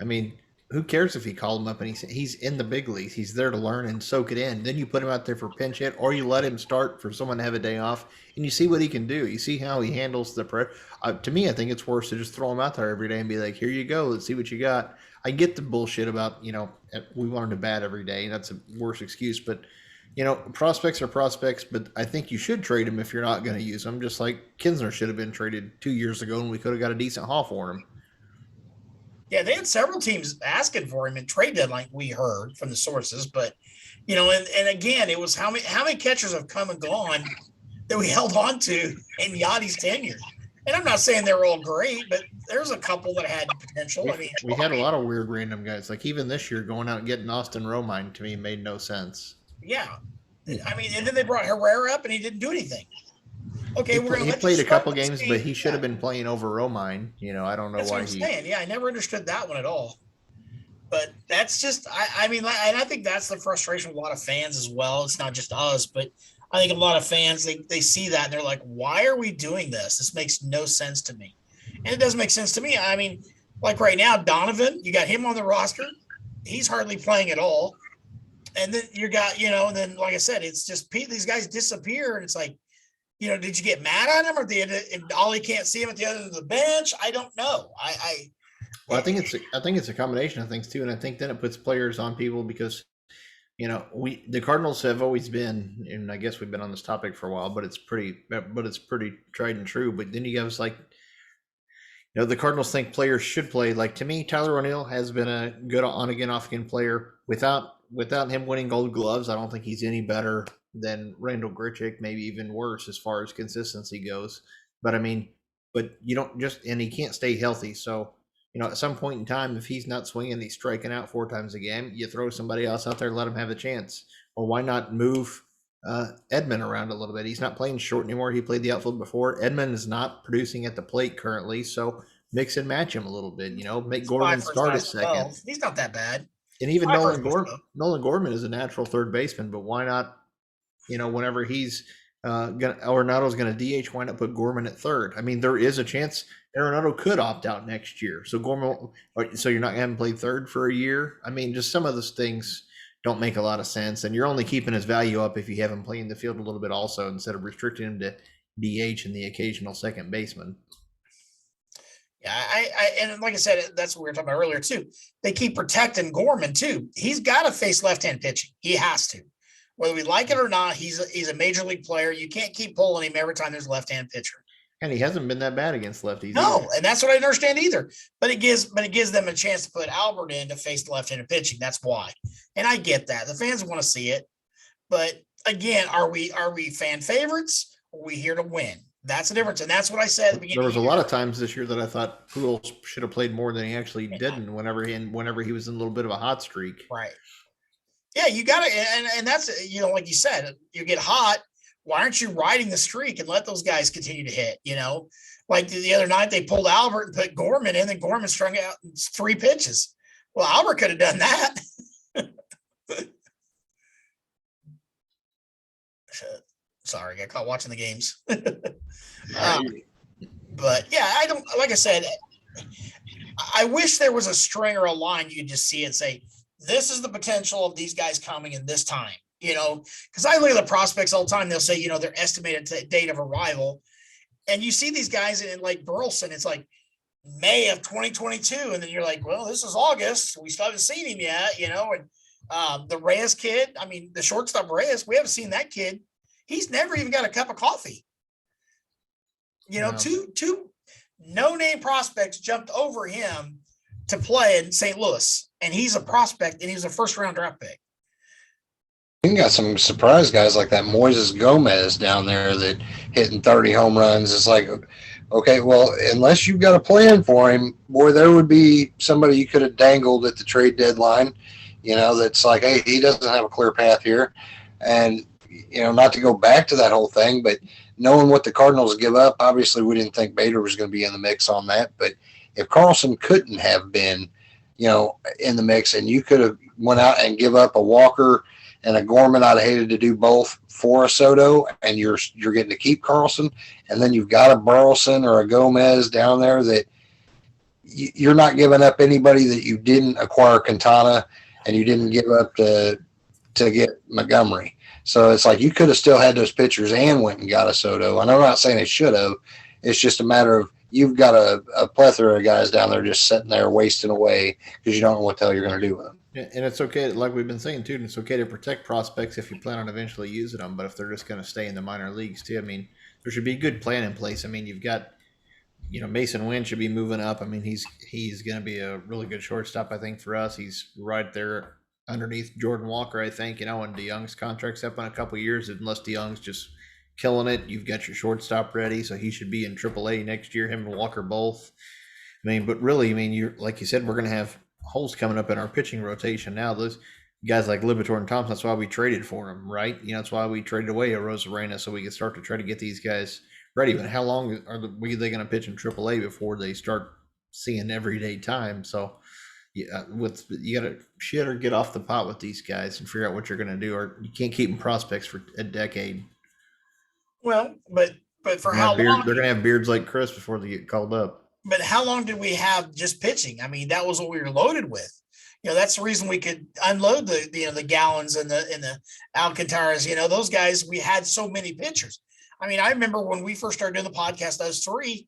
I mean, who cares if he called him up and he's in the big leagues? He's there to learn and soak it in. Then you put him out there for pinch hit, or you let him start for someone to have a day off, and you see what he can do. You see how he handles the pressure. To me, I think it's worse to just throw him out there every day and be like, "Here you go, let's see what you got." I get the bullshit about we want him to bat every day. That's a worse excuse, but prospects are prospects. But I think you should trade him if you're not going to use them. Just like Kinsler should have been traded 2 years ago, and we could have got a decent haul for him. Yeah, they had several teams asking for him in trade deadline. We heard from the sources, but and again, it was how many catchers have come and gone that we held on to in Yachty's tenure. And I'm not saying they were all great, but there's a couple that had potential. We had a lot of weird random guys. Like even this year, going out and getting Austin Romine to me made no sense. Yeah, and then they brought Herrera up, and he didn't do anything. Okay, he played a couple games, but he should have been playing over Romine. I don't know that's why what I'm saying. Yeah, I never understood that one at all. But that's just, and I think that's the frustration with a lot of fans as well. It's not just us, but I think a lot of fans, they see that and they're like, why are we doing this? This makes no sense to me. And it doesn't make sense to me. I mean, like right now, Donovan, you got him on the roster. He's hardly playing at all. And then you got, and then, like I said, it's just these guys disappear. And it's like, did you get mad at him, or and Ollie can't see him at the other end of the bench? I don't know. I think it's a combination of things too, and I think then it puts players on people because, the Cardinals have always been, and I guess we've been on this topic for a while, but it's pretty tried and true. But then you guys like, the Cardinals think players should play. Like to me, Tyler O'Neill has been a good on again, off again player. Without him winning Gold Gloves, I don't think he's any better than Randall Grichuk, maybe even worse as far as consistency goes. But you don't and he can't stay healthy. So, at some point in time, if he's not swinging, he's striking out 4 times a game, you throw somebody else out there, let him have a chance. Or why not move Edman around a little bit? He's not playing short anymore. He played the outfield before. Edman is not producing at the plate currently. So mix and match him a little bit, make Gorman start at second. He's not that bad. And even Nolan Gorman is a natural third baseman, but why not, whenever he's Arenado's going to DH, why not put Gorman at third? I mean, there is a chance Arenado could opt out next year. So so you're not going to have him play third for a year? I mean, just some of those things don't make a lot of sense. And you're only keeping his value up if you have him playing the field a little bit also, instead of restricting him to DH and the occasional second baseman. Yeah, and like I said, that's what we were talking about earlier too. They keep protecting Gorman too. He's got to face left-hand pitching. He has to, whether we like it or not. He's a major league player. You can't keep pulling him every time there's a left-hand pitcher. And he hasn't been that bad against lefties. No, and that's what I understand either. But it gives them a chance to put Albert in to face the left-handed pitching. That's why, and I get that the fans want to see it. But again, are we fan favorites? Or are we here to win? That's the difference, and that's what I said at the beginning. There was a lot of times this year that I thought Pujols should have played more than he actually didn't. Whenever he was in a little bit of a hot streak, right? Yeah, you got to, and that's like you said, you get hot. Why aren't you riding the streak and let those guys continue to hit? Like the other night they pulled Albert and put Gorman in, and Gorman strung out 3 pitches. Well, Albert could have done that. Sorry, I got caught watching the games. But yeah, I don't, like I said, I wish there was a string or a line you could just see and say, this is the potential of these guys coming in this time, because I look at the prospects all the time. They'll say, their estimated date of arrival. And you see these guys in like Burleson, it's like May of 2022. And then you're like, well, this is August. We still haven't seen him yet, and the Reyes kid, the shortstop Reyes, we haven't seen that kid. He's never even got a cup of coffee. No. Two no-name prospects jumped over him to play in St. Louis, and he's a prospect, and he's a first-round draft pick. You got some surprise guys like that Moises Gomez down there that hitting 30 home runs. It's like, okay, well, unless you've got a plan for him, boy, there would be somebody you could have dangled at the trade deadline, that's like, hey, he doesn't have a clear path here. And not to go back to that whole thing, but knowing what the Cardinals give up, obviously we didn't think Bader was going to be in the mix on that. But if Carlson couldn't have been, in the mix, and you could have went out and give up a Walker And a Gorman, I'd have hated to do both for a Soto, and you're getting to keep Carlson, and then you've got a Burleson or a Gomez down there that you're not giving up anybody that you didn't acquire Quintana, and you didn't give up to get Montgomery. So it's like you could have still had those pitchers and went and got a Soto. And I'm not saying they should have. It's just a matter of you've got a plethora of guys down there just sitting there wasting away because you don't know what the hell you're going to do with them. And it's okay, like we've been saying too, it's okay to protect prospects if you plan on eventually using them. But if they're just going to stay in the minor leagues too, I mean, there should be a good plan in place. I mean, you've got, Mason Wynn should be moving up. I mean, he's going to be a really good shortstop, I think, for us. He's right there underneath Jordan Walker, I think. And DeYoung's contract's up in a couple of years, unless DeYoung's just killing it. You've got your shortstop ready, so he should be in AAA next year. Him and Walker both. I mean, but really, I mean, you're like you said, we're going to have holes coming up in our pitching rotation now. Those guys like Libator and Thompson, that's why we traded for them, right? That's why we traded away a Rosarena so we could start to try to get these guys ready. But how long are they going to pitch in AAA before they start seeing everyday time? So yeah, you got to shit or get off the pot with these guys and figure out what you're going to do, or you can't keep them prospects for a decade. Well, but for how long? They're going to have beards like Chris before they get called up. But how long did we have just pitching? I mean, that was what we were loaded with. That's the reason we could unload the Gallons and the Alcantaras. Those guys, we had so many pitchers. I mean, I remember when we first started doing the podcast, those three,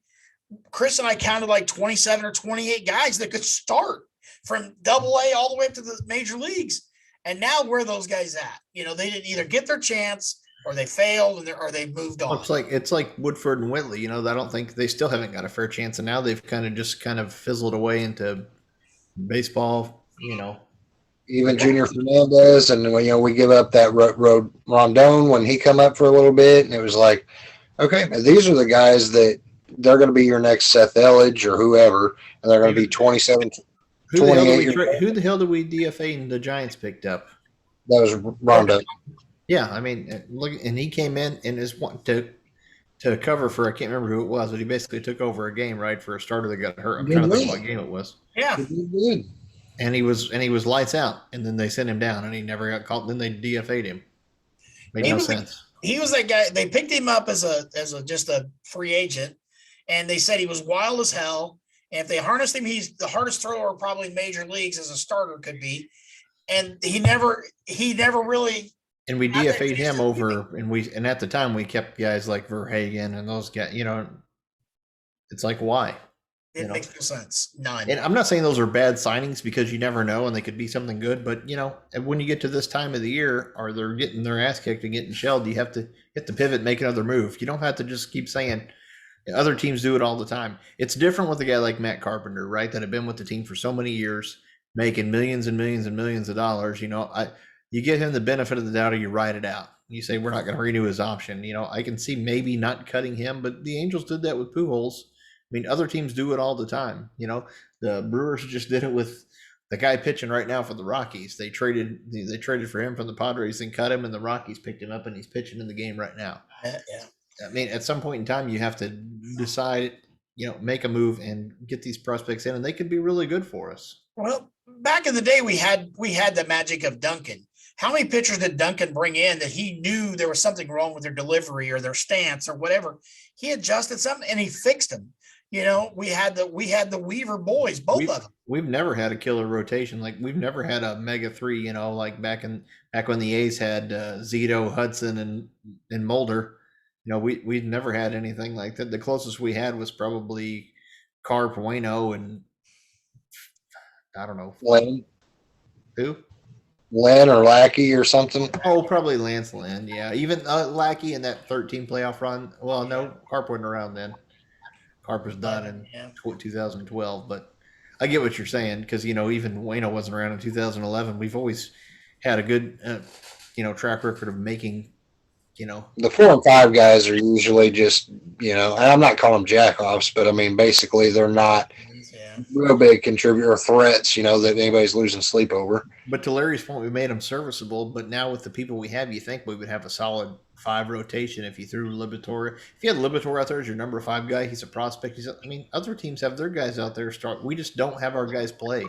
Chris and I counted like 27 or 28 guys that could start from AA all the way up to the major leagues. And now where are those guys at? They didn't either get their chance or they failed, or they moved on. It's like Woodford and Whitley. I don't think they still haven't got a fair chance, and now they've kind of fizzled away into baseball. Even Junior Fernandez, and we give up that road Rondon when he come up for a little bit, and it was like, okay, these are the guys that they're going to be your next Seth Elledge or whoever, and they're going to be 27, 28. Who the hell did we DFA and the Giants picked up? That was Rondon. Yeah, I mean, look, and he came in and is to cover for, I can't remember who it was, but he basically took over a game, right, for a starter that got hurt. I'm trying to think what game it was. Yeah, good. And he was lights out, and then they sent him down, and he never got called. Then they DFA'd him. Made no sense. He was that guy. They picked him up as just a free agent, and they said he was wild as hell. And if they harnessed him, he's the hardest thrower probably major leagues as a starter could be. And he never really. And we DFA'd him over, and at the time we kept guys like Verhagen and those guys. It's like, why? It makes no sense. None. And I'm not saying those are bad signings, because you never know, and they could be something good. But when you get to this time of the year, or they're getting their ass kicked and getting shelled, you have to pivot, and make another move. You don't have to just keep saying. Other teams do it all the time. It's different with a guy like Matt Carpenter, right? That had been with the team for so many years, making millions and millions and millions of dollars. You give him the benefit of the doubt, or you ride it out. You say, we're not going to renew his option. I can see maybe not cutting him, but the Angels did that with Pujols. I mean, other teams do it all the time. The Brewers just did it with the guy pitching right now for the Rockies. They traded for him from the Padres and cut him, and the Rockies picked him up, and he's pitching in the game right now. Yeah. I mean, at some point in time, you have to decide, make a move and get these prospects in, and they could be really good for us. Well, back in the day, we had the magic of Duncan. How many pitchers did Duncan bring in that he knew there was something wrong with their delivery or their stance or whatever? He adjusted something and he fixed them. We had the Weaver boys, both of them. We've never had a killer rotation. Like, we've never had a mega three, like back when the A's had Zito, Hudson, and Mulder. We'd never had anything like that. The closest we had was probably Carp, Waino, and I don't know. Lynn. Who? Lynn or Lackey or something. Oh, probably Lance Lynn. Yeah, even Lackey in that 13 playoff run. Well, no, Carp wasn't around then. Carp was done in 2012. But I get what you're saying, because even Waino wasn't around in 2011. We've always had a good track record of making. The 4 and 5 guys are usually just, and I'm not calling them jackoffs, but I mean, basically they're not real big contributor threats, that anybody's losing sleep over. But to Larry's point, we made them serviceable. But now with the people we have, you think we would have a solid 5 rotation if you threw Libator. If you had Libator out there as your number 5 guy, he's a prospect. Other teams have their guys out there start. We just don't have our guys play.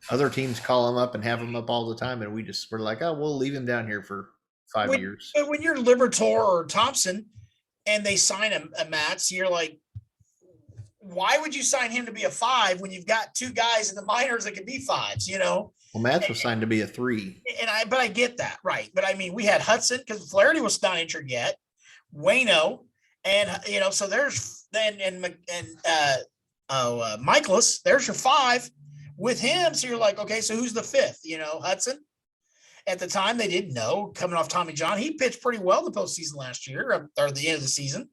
other teams call him up and have him up all the time, and we're like, oh, we'll leave him down here for 5 years. But when you're Libertor or Thompson and they sign a Matz, you're like, why would you sign him to be a 5 when you've got 2 guys in the minors that can be 5s, you know? Well, Matz was signed to be a 3. But I get that, right? But I mean, we had Hudson because Flaherty was not injured yet, Waino, and you know, so there's Michaelis. There's your 5 with him. So you're like, okay, so who's the 5th? You know, Hudson. At the time, they didn't know. Coming off Tommy John, he pitched pretty well the postseason last year, or the end of the season.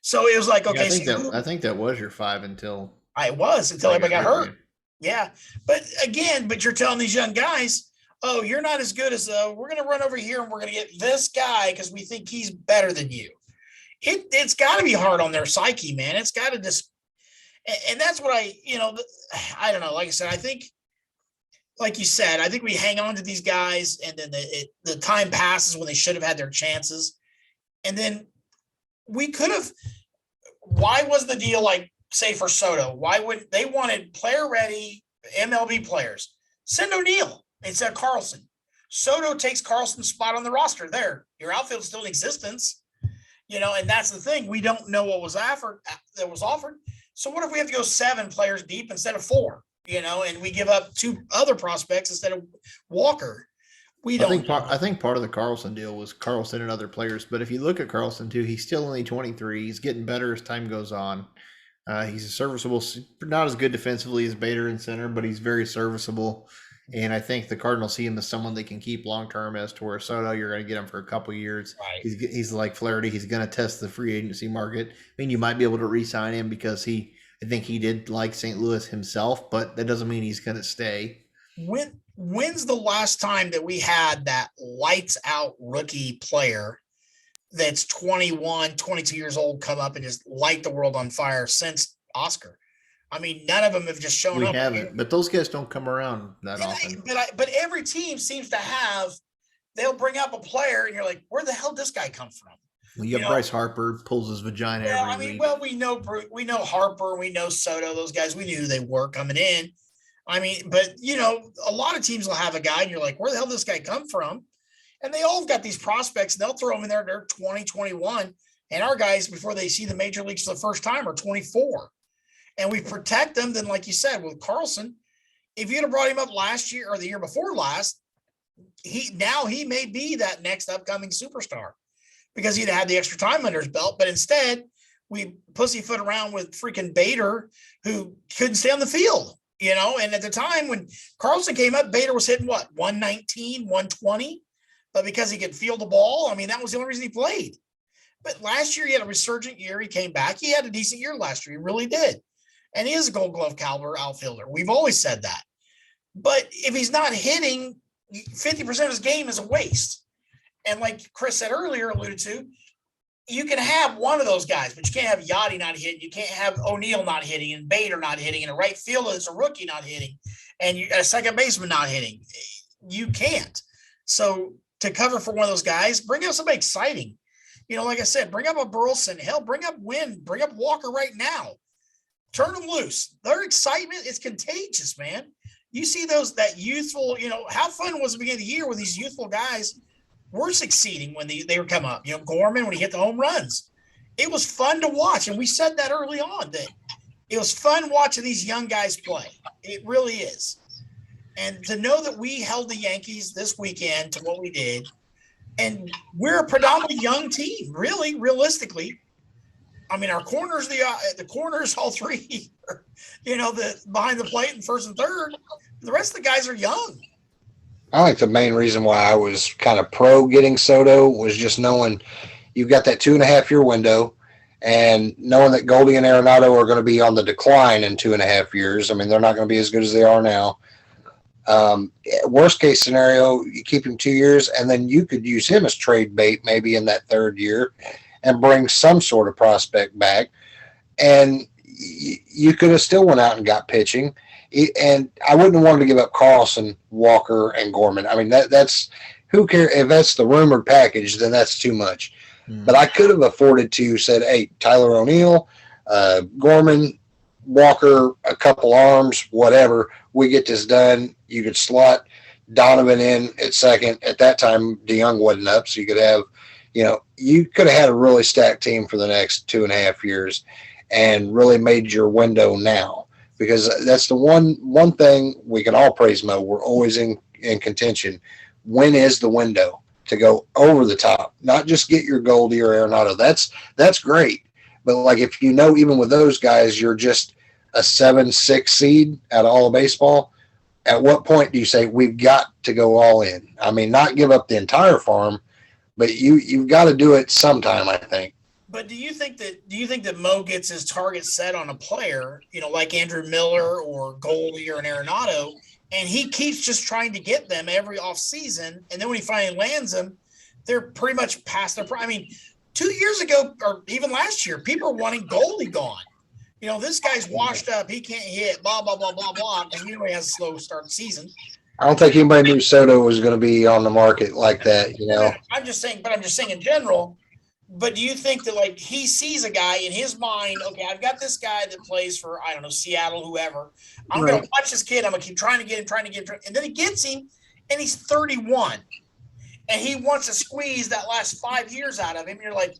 So it was like, okay, I think that was your 5 until everybody got hurt. Yeah, but you're telling these young guys, oh, you're not as good as we're going to run over here and we're going to get this guy because we think he's better than you. It's got to be hard on their psyche, man. It's got to just, and that's what I don't know. Like I said, I think, like you said, I think we hang on to these guys, and then the time passes when they should have had their chances, and then we could have. Why was the deal like, say, for Soto? Why would they wanted player-ready MLB players? Send O'Neill instead of Carlson. Soto takes Carlson's spot on the roster. There, your outfield's still in existence, you know, and that's the thing. We don't know what was offered. So what if we have to go 7 players deep instead of 4? You know, and we give up 2 other prospects instead of Walker. I think part of the Carlson deal was Carlson and other players. But if you look at Carlson too, he's still only 23. He's getting better as time goes on. He's a serviceable, not as good defensively as Bader in center, but he's very serviceable. And I think the Cardinals see him as someone they can keep long term. As to where Soto, you're going to get him for a couple years. Right. He's like Flaherty. He's going to test the free agency market. I mean, you might be able to re-sign him because I think he did like St. Louis himself, but that doesn't mean he's going to stay. When's the last time that we had that lights out rookie player that's 21, 22 years old come up and just light the world on fire since Oscar? I mean, none of them have just shown up. We haven't, but those guys don't come around that often. But every team seems to have, they'll bring up a player and you're like, where the hell did this guy come from? Well, you have Bryce Harper pulls his vagina every week. Well, we know Harper, we know Soto, those guys, we knew who they were coming in. I mean, but you know, a lot of teams will have a guy and you're like, where the hell did this guy come from? And they all have got these prospects and they'll throw them in there. They're 20, 21. And our guys, before they see the major leagues for the first time, are 24. And we protect them. Then, like you said, with Carlson, if you'd have brought him up last year or the year before last, he may be that next upcoming superstar because he'd had the extra time under his belt. But instead, we pussyfoot around with freaking Bader, who couldn't stay on the field, you know. And at the time when Carlson came up, Bader was hitting 119, 120. But because he could field the ball, I mean, that was the only reason he played. But last year, he had a resurgent year. He came back. He had a decent year last year. He really did. And he is a Gold Glove caliber outfielder. We've always said that. But if he's not hitting, 50% of his game is a waste. And like Chris said earlier, alluded to, you can have one of those guys, but you can't have Yachty not hitting. You can't have O'Neill not hitting and Bader not hitting and a right fielder that's a rookie not hitting and a second baseman not hitting. You can't. So to cover for one of those guys, bring up somebody exciting. You know, like I said, bring up a Burleson. Hell, bring up Wynn. Bring up Walker right now. Turn them loose. Their excitement is contagious, man. You see that youthful, you know, how fun was the beginning of the year when these youthful guys were succeeding when they were come up. You know, Gorman, when he hit the home runs. It was fun to watch. And we said that early on, that it was fun watching these young guys play. It really is. And to know that we held the Yankees this weekend to what we did, and we're a predominantly young team, really, realistically. I mean, our corners, the corners, all three, you know, the behind the plate and first and third. The rest of the guys are young. I think the main reason why I was kind of pro getting Soto was just knowing you've got that 2.5-year window and knowing that Goldie and Arenado are going to be on the decline in 2.5 years. I mean, they're not going to be as good as they are now. Worst case scenario, you keep him 2 years and then you could use him as trade bait maybe in that third year and bring some sort of prospect back. And you could have still went out and got pitching. And I wouldn't have wanted to give up Carlson, Walker, and Gorman. I mean, that's who cares if that's the rumored package, then that's too much. But I could have afforded to said, hey, Tyler O'Neill, Gorman, Walker, a couple arms, whatever. We get this done. you could slot Donovan in at second. At that time, DeYoung wasn't up, so you could have, you could have had a really stacked team for the next 2.5 years, and really made your window now. Because that's the one thing we can all praise Mo. We're always in contention. When is the window to go over the top? Not just get your Goldie or Arenado. That's great. But like if even with those guys, you're just a 7-6 seed out of all of baseball. At what point do you say we've got to go all in? I mean, not give up the entire farm, but you've got to do it sometime, I think. But do you think that Mo gets his target set on a player, like Andrew Miller or Goldie or an Arenado, and he keeps just trying to get them every offseason, and then when he finally lands them, they're pretty much past their prime. I mean, 2 years ago or even last year, people were wanting Goldie gone. This guy's washed up. He can't hit, blah, blah, blah, blah, blah. And he has a slow start season. I don't think anybody knew Soto was going to be on the market like that, I'm just saying in general. But do you think that, like, he sees a guy in his mind, okay, I've got this guy that plays for, I don't know, Seattle, whoever. I'm going to watch this kid. I'm going to keep trying to get him. And then he gets him, and he's 31. And he wants to squeeze that last 5 years out of him. And you're like,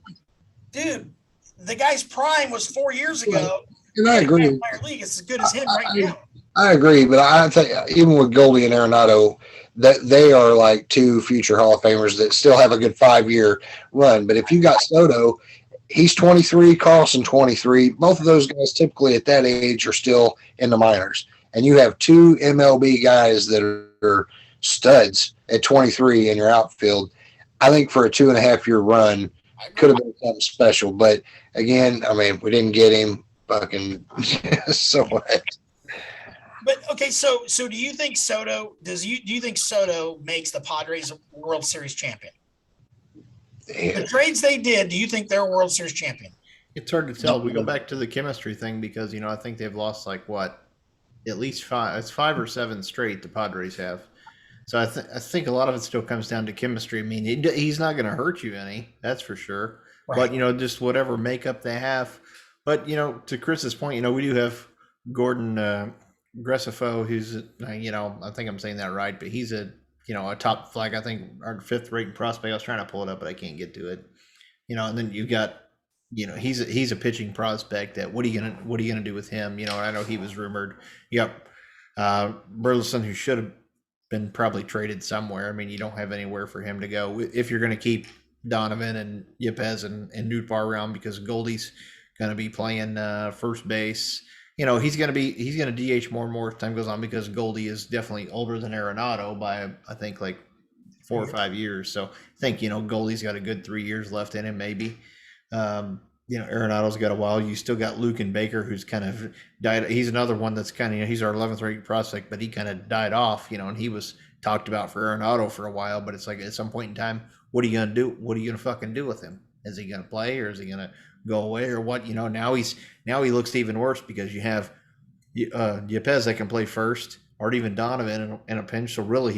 dude, the guy's prime was 4 years ago. And I agree. League is as good as him right now. I agree, but I think even with Goldie and Arenado, that they are like two future Hall of Famers that still have a good 5-year run. But if you got Soto, he's 23, Carlson 23. Both of those guys typically at that age are still in the minors. And you have two MLB guys that are studs at 23 in your outfield. I think for a 2.5-year run, could have been something special. But again, I mean, we didn't get him. Fucking so what? But okay, so do you think Soto makes the Padres World Series champion? Yeah. The trades they did, do you think they're a World Series champion? It's hard to tell. We go back to the chemistry thing because I think they've lost at least 5. It's 5 or 7 straight the Padres have. So I think a lot of it still comes down to chemistry. I mean, he's not going to hurt you any, that's for sure. Right. But just whatever makeup they have. But to Chris's point, we do have Gordon Graceffo, who's I think I'm saying that right, but he's a top flag. I think our 5th rated prospect. I was trying to pull it up, but I can't get to it. And then you got he's a pitching prospect. That what are you gonna do with him? I know he was rumored. You got Burleson, who should have been probably traded somewhere. I mean, you don't have anywhere for him to go if you're going to keep Donovan and Yepez and Nootbaar around, because Goldie's going to be playing first base. He's going to DH more and more as time goes on, because Goldie is definitely older than Arenado by, I think, like 4 or 5 years. So I think, Goldie's got a good 3 years left in him, maybe. Arenado's got a while. You still got Luke and Baker, who's kind of died. He's another one that's kind of, he's our 11th rated prospect, but he kind of died off, and he was talked about for Arenado for a while, but it's like at some point in time, what are you going to do? What are you going to fucking do with him? Is he going to play, or is he going to go away, or what? Now he looks even worse, because you have Yepez that can play first, or even Donovan in a pinch. So really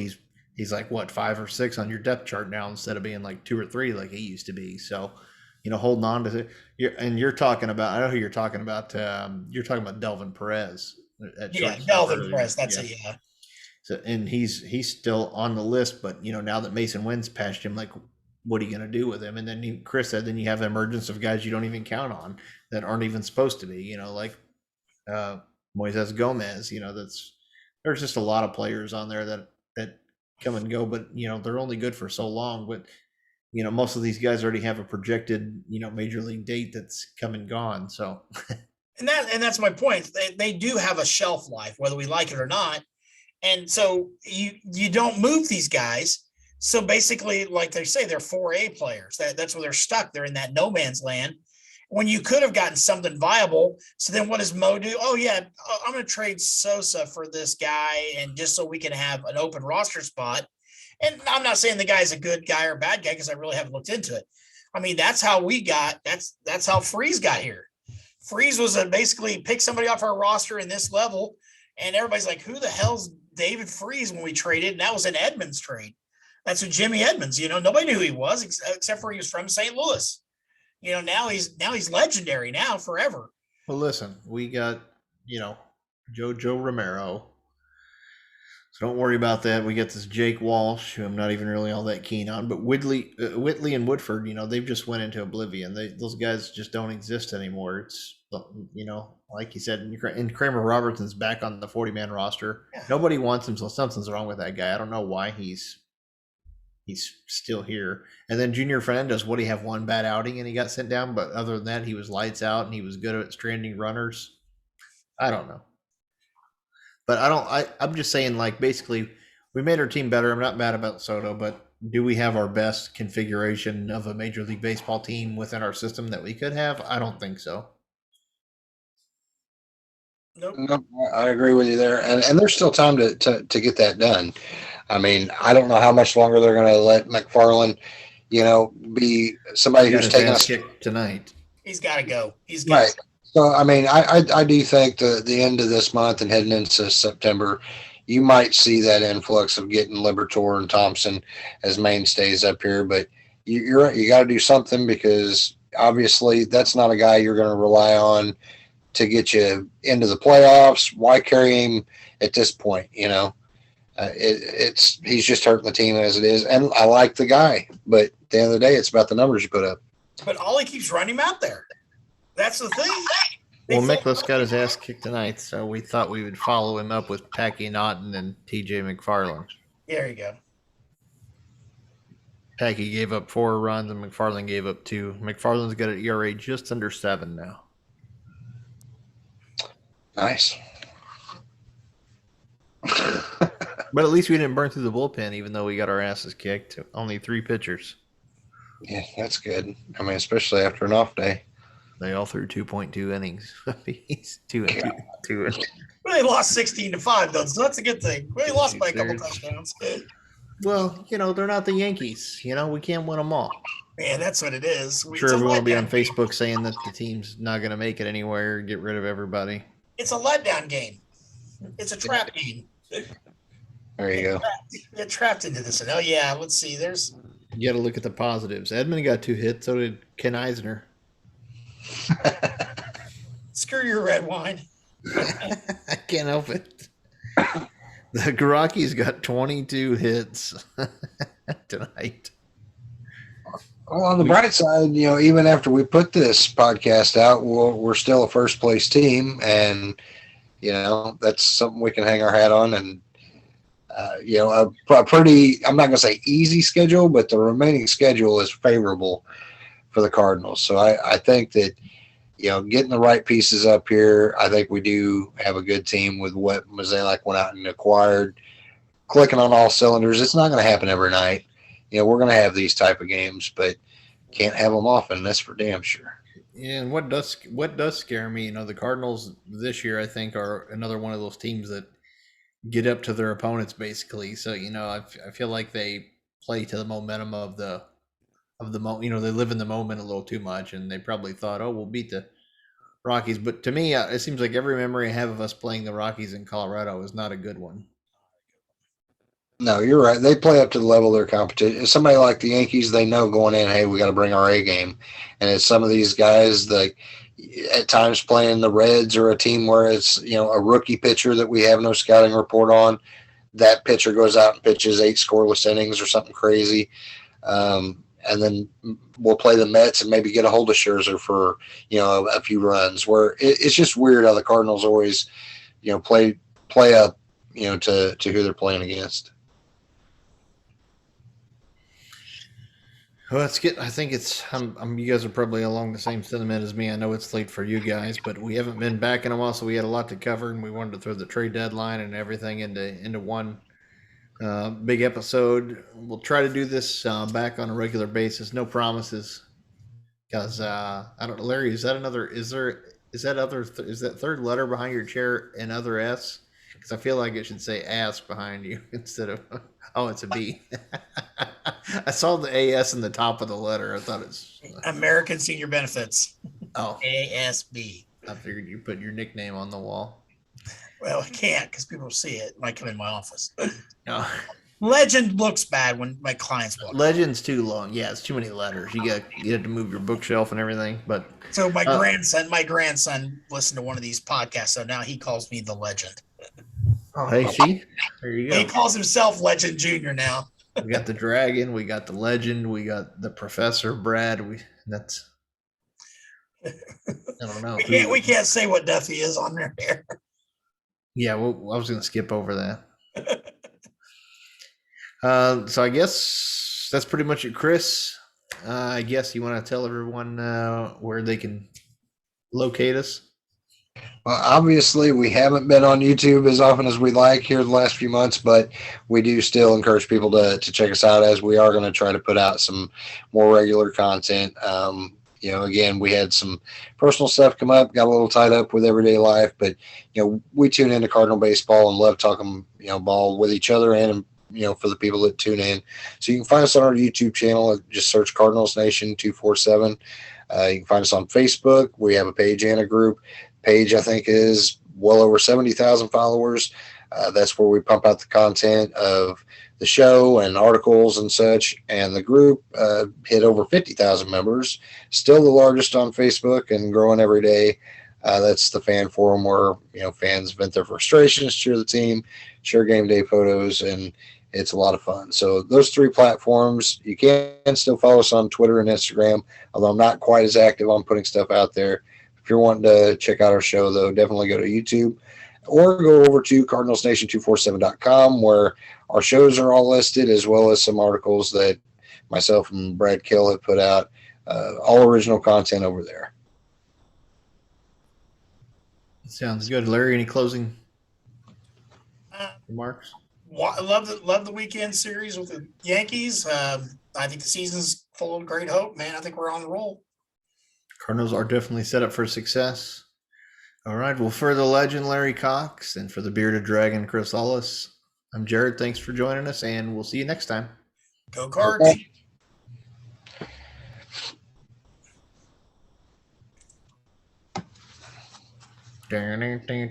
he's like, what, 5 or 6 on your depth chart now, instead of being like 2 or 3 like he used to be. So holding on to it. You're talking about, I know who you're talking about. You're talking about Delvin Perez. Delvin Perez. That's it. Yeah. So, and he's still on the list, but now that Mason Wynn's passed him, like, what are you going to do with him? And then Chris said, then you have the emergence of guys you don't even count on, that aren't even supposed to be. Like Moises Gomez. There's just a lot of players on there that come and go, but they're only good for so long. But most of these guys already have a projected, major league date that's come and gone. So, and that's my point. They do have a shelf life, whether we like it or not. And so you don't move these guys. So basically, like they say, they're 4A players. That's where they're stuck. They're in that no man's land, when you could have gotten something viable. So then what does Mo do? Oh yeah, I'm going to trade Sosa for this guy, and just so we can have an open roster spot. And I'm not saying the guy's a good guy or bad guy, because I really haven't looked into it. I mean, that's how that's how Freeze got here. Freeze was basically pick somebody off our roster in this level, and everybody's like, who the hell's David Freeze when we traded? And that was an Edmonds trade. That's what Jimmy Edmonds, nobody knew who he was except for he was from St. Louis. Now he's legendary now forever. Well, listen, we got, Joe Romero, So don't worry about that. We got this Jake Walsh, who I'm not even really all that keen on. But Whitley and Woodford, they've just went into oblivion. Those guys just don't exist anymore. It's, like you said, and Kramer Robertson's back on the 40-man roster. Yeah. Nobody wants him, so something's wrong with that guy. I don't know why he's still here. And then Junior Fernandez, what, he have one bad outing and he got sent down? But other than that, he was lights out and he was good at stranding runners. I don't know. But I'm just saying, like, basically, we made our team better. I'm not mad about Soto, but do we have our best configuration of a Major League Baseball team within our system that we could have? I don't think so. Nope. No, I agree with you there. And there's still time to get that done. I mean, I don't know how much longer they're going to let McFarland, be somebody who's taking us kick tonight. He's got to go. He's right. got. So, I mean, I do think the end of this month and heading into September, you might see that influx of getting Liberatore and Thompson as mainstays up here. But you got to do something, because obviously that's not a guy you're going to rely on to get you into the playoffs. Why carry him at this point? He's just hurting the team as it is. And I like the guy, but at the end of the day, it's about the numbers you put up. But Ollie keeps running him out there. That's the thing. Well, Mikolas got his ass kicked tonight, so we thought we would follow him up with Packy Naughton and TJ McFarland. There you go. Packy gave up 4 runs and McFarland gave up 2. McFarland's got an ERA just under 7 now. Nice. But at least we didn't burn through the bullpen, even though we got our asses kicked. Only 3 pitchers. Yeah, that's good. I mean, especially after an off day. They all threw 2.2 innings. 2 and 2. Well, they lost 16-5, though, so that's a good thing. Well, they lost by a couple touchdowns. Well, they're not the Yankees. We can't win them all. Man, that's what it is. I'm sure everyone will be on Facebook saying that the team's not going to make it anywhere, get rid of everybody. It's a letdown game. It's a trap game. There you go. Get trapped into this. And, oh, yeah, let's see. There's. You got to look at the positives. Edmund got 2 hits. So did Ken Eisner. Screw your red wine. I can't help it. The Rockies got 22 hits tonight. Well, on the bright side, even after we put this podcast out, we're still a first place team, and that's something we can hang our hat on. And a pretty, I'm not going to say easy schedule, but the remaining schedule is favorable for the Cardinals. So I think that, getting the right pieces up here, I think we do have a good team with what Mozeliak went out and acquired, clicking on all cylinders. It's not going to happen every night. We're going to have these type of games, but can't have them often. That's for damn sure. Yeah, and what does scare me, the Cardinals this year, I think, are another one of those teams that get up to their opponents basically. So I feel like they play to the momentum of the moment. They live in the moment a little too much, and they probably thought, oh, we'll beat the Rockies. But to me, it seems like every memory I have of us playing the Rockies in Colorado is not a good one. No, you're right. They play up to the level of their competition. Somebody like the Yankees, they know going in, hey, we got to bring our A game. And it's some of these guys that at times playing the Reds or a team where it's, a rookie pitcher that we have no scouting report on, that pitcher goes out and pitches 8 scoreless innings or something crazy. And then we'll play the Mets and maybe get a hold of Scherzer for, a few runs, where it's just weird how the Cardinals always, play up, to who they're playing against. Well, let's get. I think it's. You guys are probably along the same sentiment as me. I know it's late for you guys, but we haven't been back in a while, so we had a lot to cover, and we wanted to throw the trade deadline and everything into one big episode. We'll try to do this back on a regular basis. No promises, because I don't know, Larry. Is that third letter behind your chair another S? Because I feel like it should say ass behind you instead of. Oh, it's a B. I saw the AS in the top of the letter. I thought it's American Senior Benefits. Oh, ASB. I figured you put your nickname on the wall. Well, I can't because people see it when I come in my office. No. Legend looks bad when my clients walk. Legend's too long. Yeah, it's too many letters. You have to move your bookshelf and everything. But so my grandson listened to one of these podcasts, so now he calls me the Legend. Oh, hey, see, there you He go. calls himself Legend Junior now. We got the dragon, we got the legend, we got the professor Brad. That's I don't know who. We can't say what Duffy is on there. Yeah, well, I was going to skip over that. So I guess that's pretty much it, Chris. I guess you want to tell everyone where they can locate us. Well, obviously, we haven't been on YouTube as often as we'd like here the last few months, but we do still encourage people to check us out as we are going to try to put out some more regular content. Again, we had some personal stuff come up, got a little tied up with everyday life, but, we tune into Cardinal baseball and love talking, ball with each other and, for the people that tune in. So you can find us on our YouTube channel. Just search Cardinals Nation 247. You can find us on Facebook. We have a page and a group. Page, I think, is well over 70,000 followers. That's where we pump out the content of the show and articles and such. And the group hit over 50,000 members, still the largest on Facebook and growing every day. That's the fan forum where, fans vent their frustrations, cheer the team, share game day photos, and it's a lot of fun. So those three platforms, you can still follow us on Twitter and Instagram, although I'm not quite as active on putting stuff out there. If you're wanting to check out our show, though, definitely go to YouTube or go over to cardinalsnation247.com where our shows are all listed, as well as some articles that myself and Brad Kill have put out, all original content over there. Sounds good. Larry, any closing remarks? Love the weekend series with the Yankees. I think the season's full of great hope, man. I think we're on the roll. Cardinals are definitely set up for success. All right. Well, for the legend Larry Cox and for the bearded dragon Chris Lollis, I'm Jarrad. Thanks for joining us, and we'll see you next time. Go Cards. Okay.